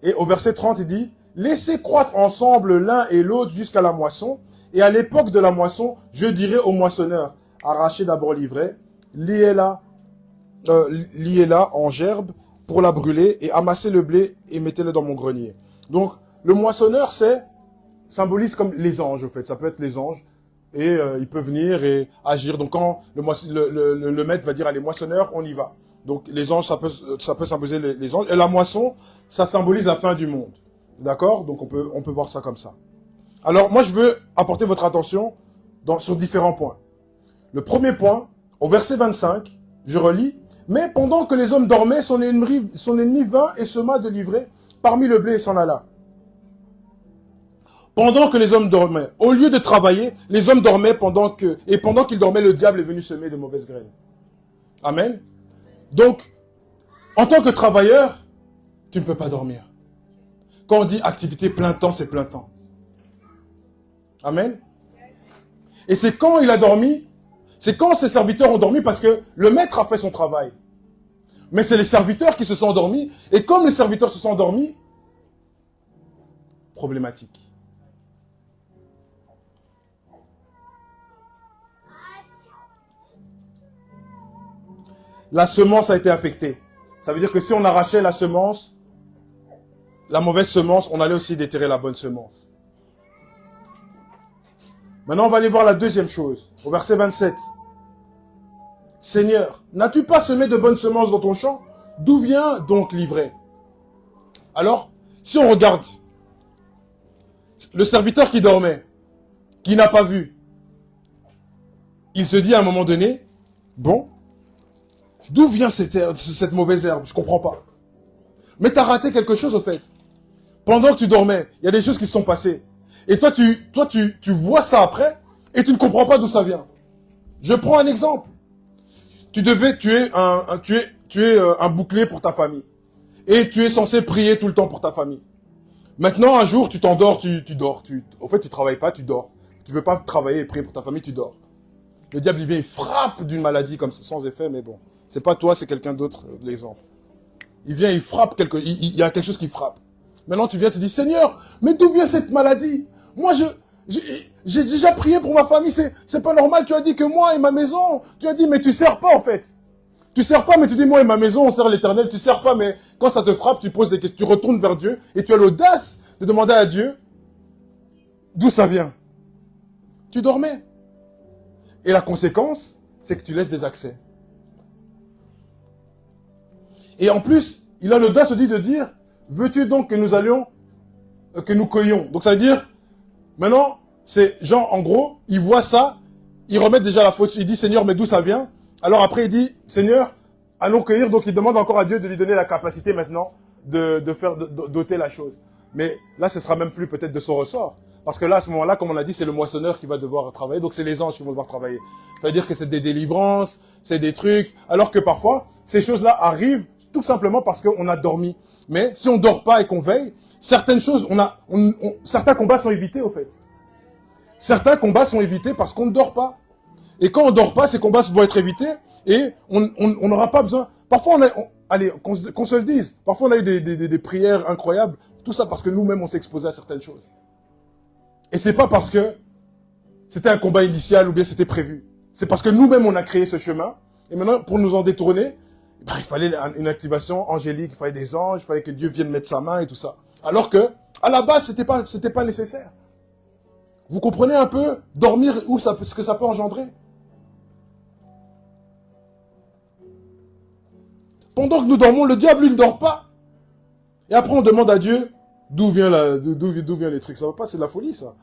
S1: Et au verset 30, il dit, laissez croître ensemble l'un et l'autre jusqu'à la moisson. Et à l'époque de la moisson, je dirai aux moissonneurs, arrachez d'abord l'ivraie, liez-la en gerbe pour la brûler et amassez le blé et mettez-le dans mon grenier. Donc, le moissonneur, symbolise comme les anges, en fait. Ça peut être les anges. Et il peut venir et agir. Donc, quand le maître va dire, allez, moissonneur, on y va. Donc, les anges, ça peut symboliser les anges. Et la moisson, ça symbolise la fin du monde. D'accord? Donc, on peut voir ça comme ça. Alors, moi, je veux apporter votre attention sur différents points. Le premier point, au verset 25, je relis. Mais pendant que les hommes dormaient, son ennemi vint et sema de l'ivraie parmi le blé et s'en alla. Pendant que les hommes dormaient, au lieu de travailler, les hommes dormaient pendant qu'ils dormaient, le diable est venu semer de mauvaises graines. Amen. Donc, en tant que travailleur, tu ne peux pas dormir. Quand on dit activité plein temps, c'est plein temps. Amen. Et c'est quand il a dormi, c'est quand ses serviteurs ont dormi parce que le maître a fait son travail. Mais c'est les serviteurs qui se sont endormis. Et comme les serviteurs se sont endormis, problématique. La semence a été affectée. Ça veut dire que si on arrachait la semence, la mauvaise semence, on allait aussi déterrer la bonne semence. Maintenant, on va aller voir la deuxième chose, au verset 27. Seigneur, n'as-tu pas semé de bonnes semences dans ton champ? D'où vient donc l'ivraie? Alors, si on regarde, le serviteur qui dormait, qui n'a pas vu, il se dit à un moment donné, bon, d'où vient cette mauvaise herbe? Je comprends pas. Mais tu as raté quelque chose au fait. Pendant que tu dormais, il y a des choses qui se sont passées. Et toi, tu vois ça après et tu ne comprends pas d'où ça vient. Je prends un exemple. Tu es un bouclier pour ta famille. Et tu es censé prier tout le temps pour ta famille. Maintenant, un jour, tu t'endors, tu dors. Au fait, tu travailles pas, tu dors. Tu veux pas travailler et prier pour ta famille, tu dors. Le diable, il vient, il frappe d'une maladie comme ça, sans effet, mais bon. C'est pas toi, c'est quelqu'un d'autre, l'exemple. Il vient, il frappe il y a quelque chose qui frappe. Maintenant, tu viens, tu dis, Seigneur, mais d'où vient cette maladie? Moi, j'ai déjà prié pour ma famille, c'est pas normal. Tu as dit que moi et ma maison, tu as dit, mais tu sers pas, en fait. Tu sers pas, mais tu dis, moi et ma maison, on sert l'Éternel. Tu sers pas, mais quand ça te frappe, tu poses des questions, tu retournes vers Dieu et tu as l'audace de demander à Dieu d'où ça vient. Tu dormais. Et la conséquence, c'est que tu laisses des accès. Et en plus, il a l'audace de dire, veux-tu donc que nous allions, que nous cueillions? Donc ça veut dire, maintenant, c'est genre, en gros, il voit ça, il remet déjà la faute, il dit, Seigneur, mais d'où ça vient? Alors après, il dit, Seigneur, allons cueillir. Donc il demande encore à Dieu de lui donner la capacité maintenant d'ôter la chose. Mais là, ce sera même plus peut-être de son ressort. Parce que là, à ce moment-là, comme on a dit, c'est le moissonneur qui va devoir travailler. Donc c'est les anges qui vont devoir travailler. Ça veut dire que c'est des délivrances, c'est des trucs. Alors que parfois, ces choses-là arrivent tout simplement parce qu'on a dormi. Mais si on dort pas et qu'on veille, certaines choses, certains combats sont évités au fait. Certains combats sont évités parce qu'on ne dort pas. Et quand on ne dort pas, ces combats vont être évités et on n'aura pas besoin. Parfois, allez, qu'on se le dise, parfois on a eu des prières incroyables. Tout ça parce que nous-mêmes, on s'est exposé à certaines choses. Et c'est pas parce que c'était un combat initial ou bien c'était prévu. C'est parce que nous-mêmes, on a créé ce chemin. Et maintenant, pour nous en détourner, il fallait une activation angélique, il fallait des anges, il fallait que Dieu vienne mettre sa main et tout ça. Alors que, à la base, c'était pas nécessaire. Vous comprenez un peu dormir ce que ça peut engendrer? Pendant que nous dormons, le diable, lui, ne dort pas. Et après, on demande à Dieu d'où vient les trucs. Ça va pas, c'est de la folie, ça.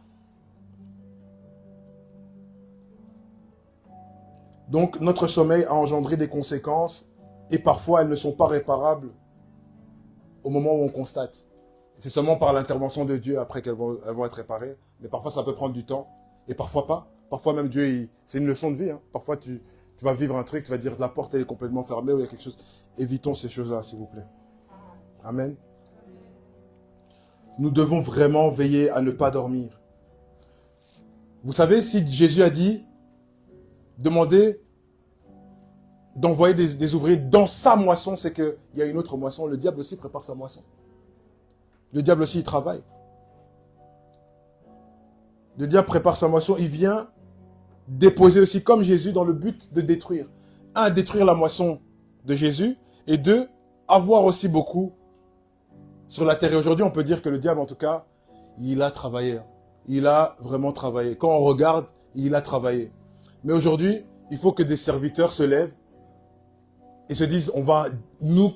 S1: Donc, notre sommeil a engendré des conséquences et parfois, elles ne sont pas réparables au moment où on constate. C'est seulement par l'intervention de Dieu après elles vont être réparées. Mais parfois, ça peut prendre du temps et parfois pas. Parfois, même Dieu, c'est une leçon de vie. Hein. Parfois, tu vas vivre un truc, tu vas dire la porte elle est complètement fermée ou il y a quelque chose. Évitons ces choses-là, s'il vous plaît. Amen. Nous devons vraiment veiller à ne pas dormir. Vous savez, si Jésus a dit, demandez d'envoyer des ouvriers dans sa moisson, c'est qu'il y a une autre moisson. Le diable aussi prépare sa moisson. Le diable aussi, il travaille. Le diable prépare sa moisson, il vient déposer aussi comme Jésus dans le but de détruire. Un, détruire la moisson de Jésus, et deux, avoir aussi beaucoup sur la terre. Et aujourd'hui, on peut dire que le diable, en tout cas, il a travaillé. Il a vraiment travaillé. Quand on regarde, il a travaillé. Mais aujourd'hui, il faut que des serviteurs se lèvent et se disent,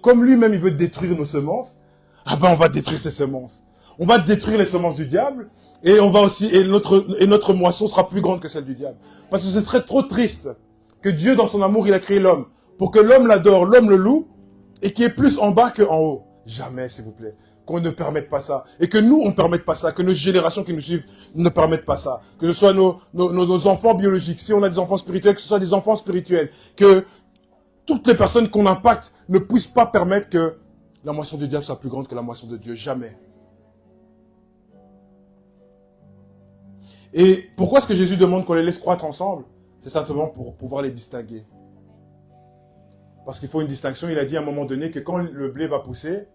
S1: comme lui-même, il veut détruire nos semences, ah ben, on va détruire ses semences. On va détruire les semences du diable, et notre moisson sera plus grande que celle du diable. Parce que ce serait trop triste que Dieu, dans son amour, il a créé l'homme, pour que l'homme l'adore, l'homme le loue, et qu'il y ait plus en bas qu'en haut. Jamais, s'il vous plaît. Qu'on ne permette pas ça. Et que nous, on ne permette pas ça. Que nos générations qui nous suivent ne permettent pas ça. Que ce soit nos enfants biologiques. Si on a des enfants spirituels, que ce soit des enfants spirituels. Que toutes les personnes qu'on impacte ne puissent pas permettre que la moisson du diable soit plus grande que la moisson de Dieu. Jamais. Et pourquoi est-ce que Jésus demande qu'on les laisse croître ensemble? C'est simplement pour pouvoir les distinguer. Parce qu'il faut une distinction. Il a dit à un moment donné que quand le blé va pousser,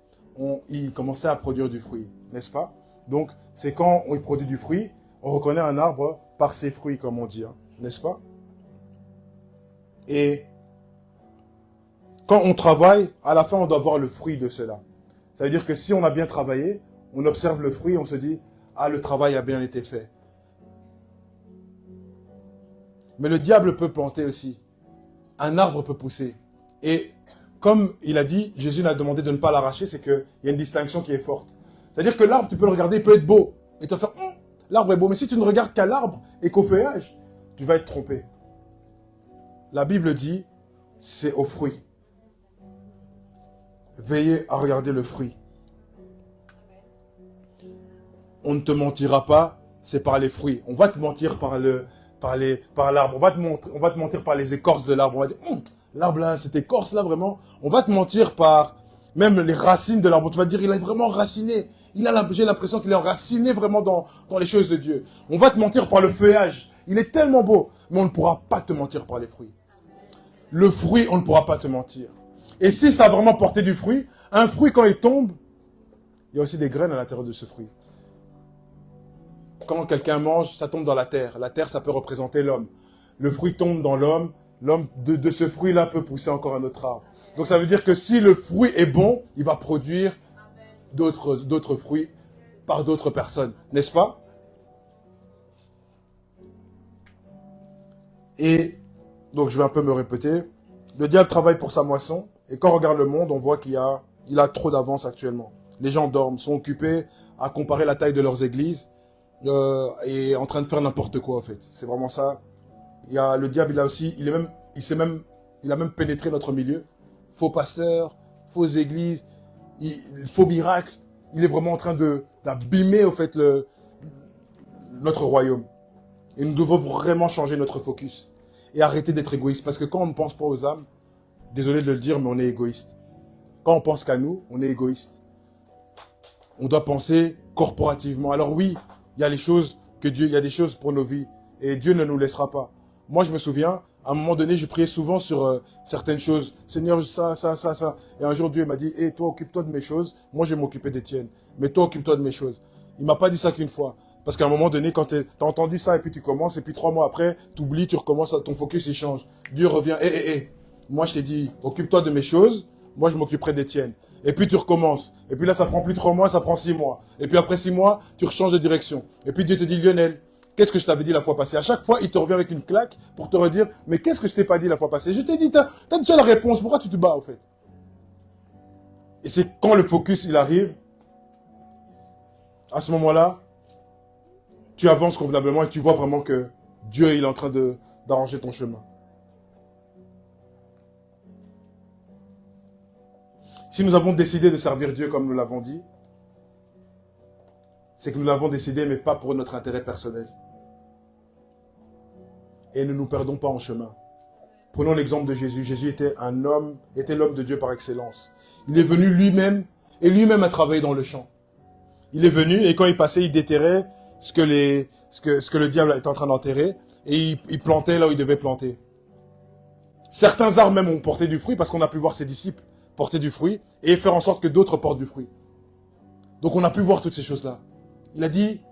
S1: il commençait à produire du fruit, n'est-ce pas? Donc, c'est quand il produit du fruit, on reconnaît un arbre par ses fruits, comme on dit, hein, n'est-ce pas? Et quand on travaille, à la fin, on doit voir le fruit de cela. Ça veut dire que si on a bien travaillé, on observe le fruit, on se dit, ah, le travail a bien été fait. Mais le diable peut planter aussi. Un arbre peut pousser. Et comme il a dit, Jésus n'a demandé de ne pas l'arracher, c'est qu'il y a une distinction qui est forte. C'est-à-dire que l'arbre, tu peux le regarder, il peut être beau. Et tu vas faire, l'arbre est beau. Mais si tu ne regardes qu'à l'arbre et qu'au feuillage, tu vas être trompé. La Bible dit, c'est au fruit. Veillez à regarder le fruit. On ne te mentira pas, c'est par les fruits. On va te mentir par l'arbre. On va te mentir par les écorces de l'arbre. On va dire, l'arbre là, cette écorce là vraiment. On va te mentir par même les racines de l'arbre. Tu vas te dire, il est vraiment raciné. J'ai l'impression qu'il est enraciné vraiment dans les choses de Dieu. On va te mentir par le feuillage. Il est tellement beau. Mais on ne pourra pas te mentir par les fruits. Le fruit, on ne pourra pas te mentir. Et si ça a vraiment porté du fruit, un fruit quand il tombe, il y a aussi des graines à l'intérieur de ce fruit. Quand quelqu'un mange, ça tombe dans la terre. La terre, ça peut représenter l'homme. Le fruit tombe dans l'homme. L'homme, de ce fruit-là, peut pousser encore un autre arbre. Donc ça veut dire que si le fruit est bon, il va produire d'autres fruits par d'autres personnes. N'est-ce pas? Et donc je vais un peu me répéter. Le diable travaille pour sa moisson. Et quand on regarde le monde, on voit qu'il a trop d'avance actuellement. Les gens dorment, sont occupés à comparer la taille de leurs églises et en train de faire n'importe quoi en fait. C'est vraiment ça. Le diable, il a même pénétré notre milieu. Faux pasteurs, fausses églises, faux miracles. Il est vraiment en train d'abîmer au fait notre royaume. Et nous devons vraiment changer notre focus et arrêter d'être égoïstes. Parce que quand on ne pense pas aux âmes, désolé de le dire, mais on est égoïste. Quand on pense qu'à nous, on est égoïste. On doit penser corporativement. Alors oui, il y a des choses pour nos vies. Et Dieu ne nous laissera pas. Moi, je me souviens, à un moment donné, je priais souvent sur certaines choses. Seigneur, ça. Et un jour, Dieu m'a dit, hey, toi, occupe-toi de mes choses. Moi, je vais m'occuper des tiennes. Mais toi, occupe-toi de mes choses. Il m'a pas dit ça qu'une fois. Parce qu'à un moment donné, quand t'as entendu ça, et puis tu commences, et puis 3 mois après, t'oublies, tu recommences, ton focus, il change. Dieu revient, moi, je t'ai dit, occupe-toi de mes choses. Moi, je m'occuperai des tiennes. Et puis, tu recommences. Et puis là, ça prend plus 3 mois, ça prend 6 mois. Et puis après 6 mois, tu rechanges de direction. Et puis Dieu te dit, Lionel, qu'est-ce que je t'avais dit la fois passée? À chaque fois, il te revient avec une claque pour te redire, mais qu'est-ce que je t'ai pas dit la fois passée? Je t'ai dit, t'as déjà la réponse, pourquoi tu te bats, au fait? Et c'est quand le focus, il arrive, à ce moment-là, tu avances convenablement et tu vois vraiment que Dieu, il est en train d'arranger ton chemin. Si nous avons décidé de servir Dieu comme nous l'avons dit, c'est que nous l'avons décidé, mais pas pour notre intérêt personnel. Et ne nous perdons pas en chemin. Prenons l'exemple de Jésus. Jésus était un homme, était l'homme de Dieu par excellence. Il est venu lui-même, et lui-même a travaillé dans le champ. Il est venu, et quand il passait, il déterrait ce que le diable était en train d'enterrer, et il plantait là où il devait planter. Certains arbres même ont porté du fruit, parce qu'on a pu voir ses disciples porter du fruit, et faire en sorte que d'autres portent du fruit. Donc on a pu voir toutes ces choses-là. Il a dit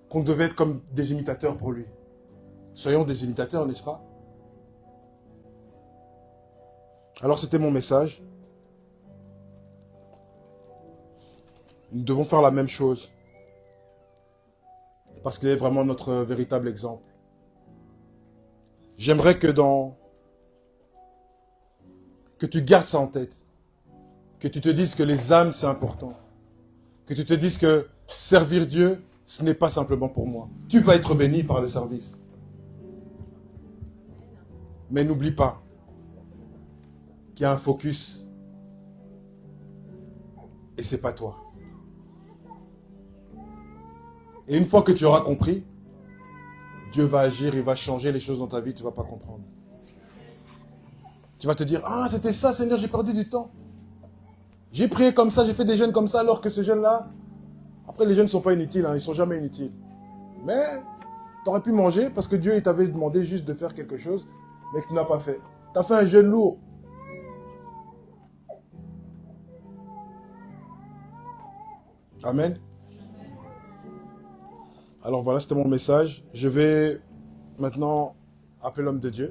S1: qu'on devait être comme des imitateurs pour lui. Soyons des imitateurs, n'est-ce pas? Alors c'était mon message. Nous devons faire la même chose. Parce qu'il est vraiment notre véritable exemple. J'aimerais que tu gardes ça en tête. Que tu te dises que les âmes, c'est important. Que tu te dises que servir Dieu, ce n'est pas simplement pour moi. Tu vas être béni par le service. Mais n'oublie pas qu'il y a un focus. Et c'est pas toi. Et une fois que tu auras compris, Dieu va agir, il va changer les choses dans ta vie, tu ne vas pas comprendre. Tu vas te dire, ah c'était ça Seigneur, j'ai perdu du temps. J'ai prié comme ça, j'ai fait des jeûnes comme ça, alors que ce jeûne-là, après les jeûnes ne sont pas inutiles, ils ne sont jamais inutiles. Mais tu aurais pu manger parce que Dieu il t'avait demandé juste de faire quelque chose, mais que tu n'as pas fait. Tu as fait un jeûne lourd. Amen. Alors voilà, c'était mon message. Je vais maintenant appeler l'homme de Dieu.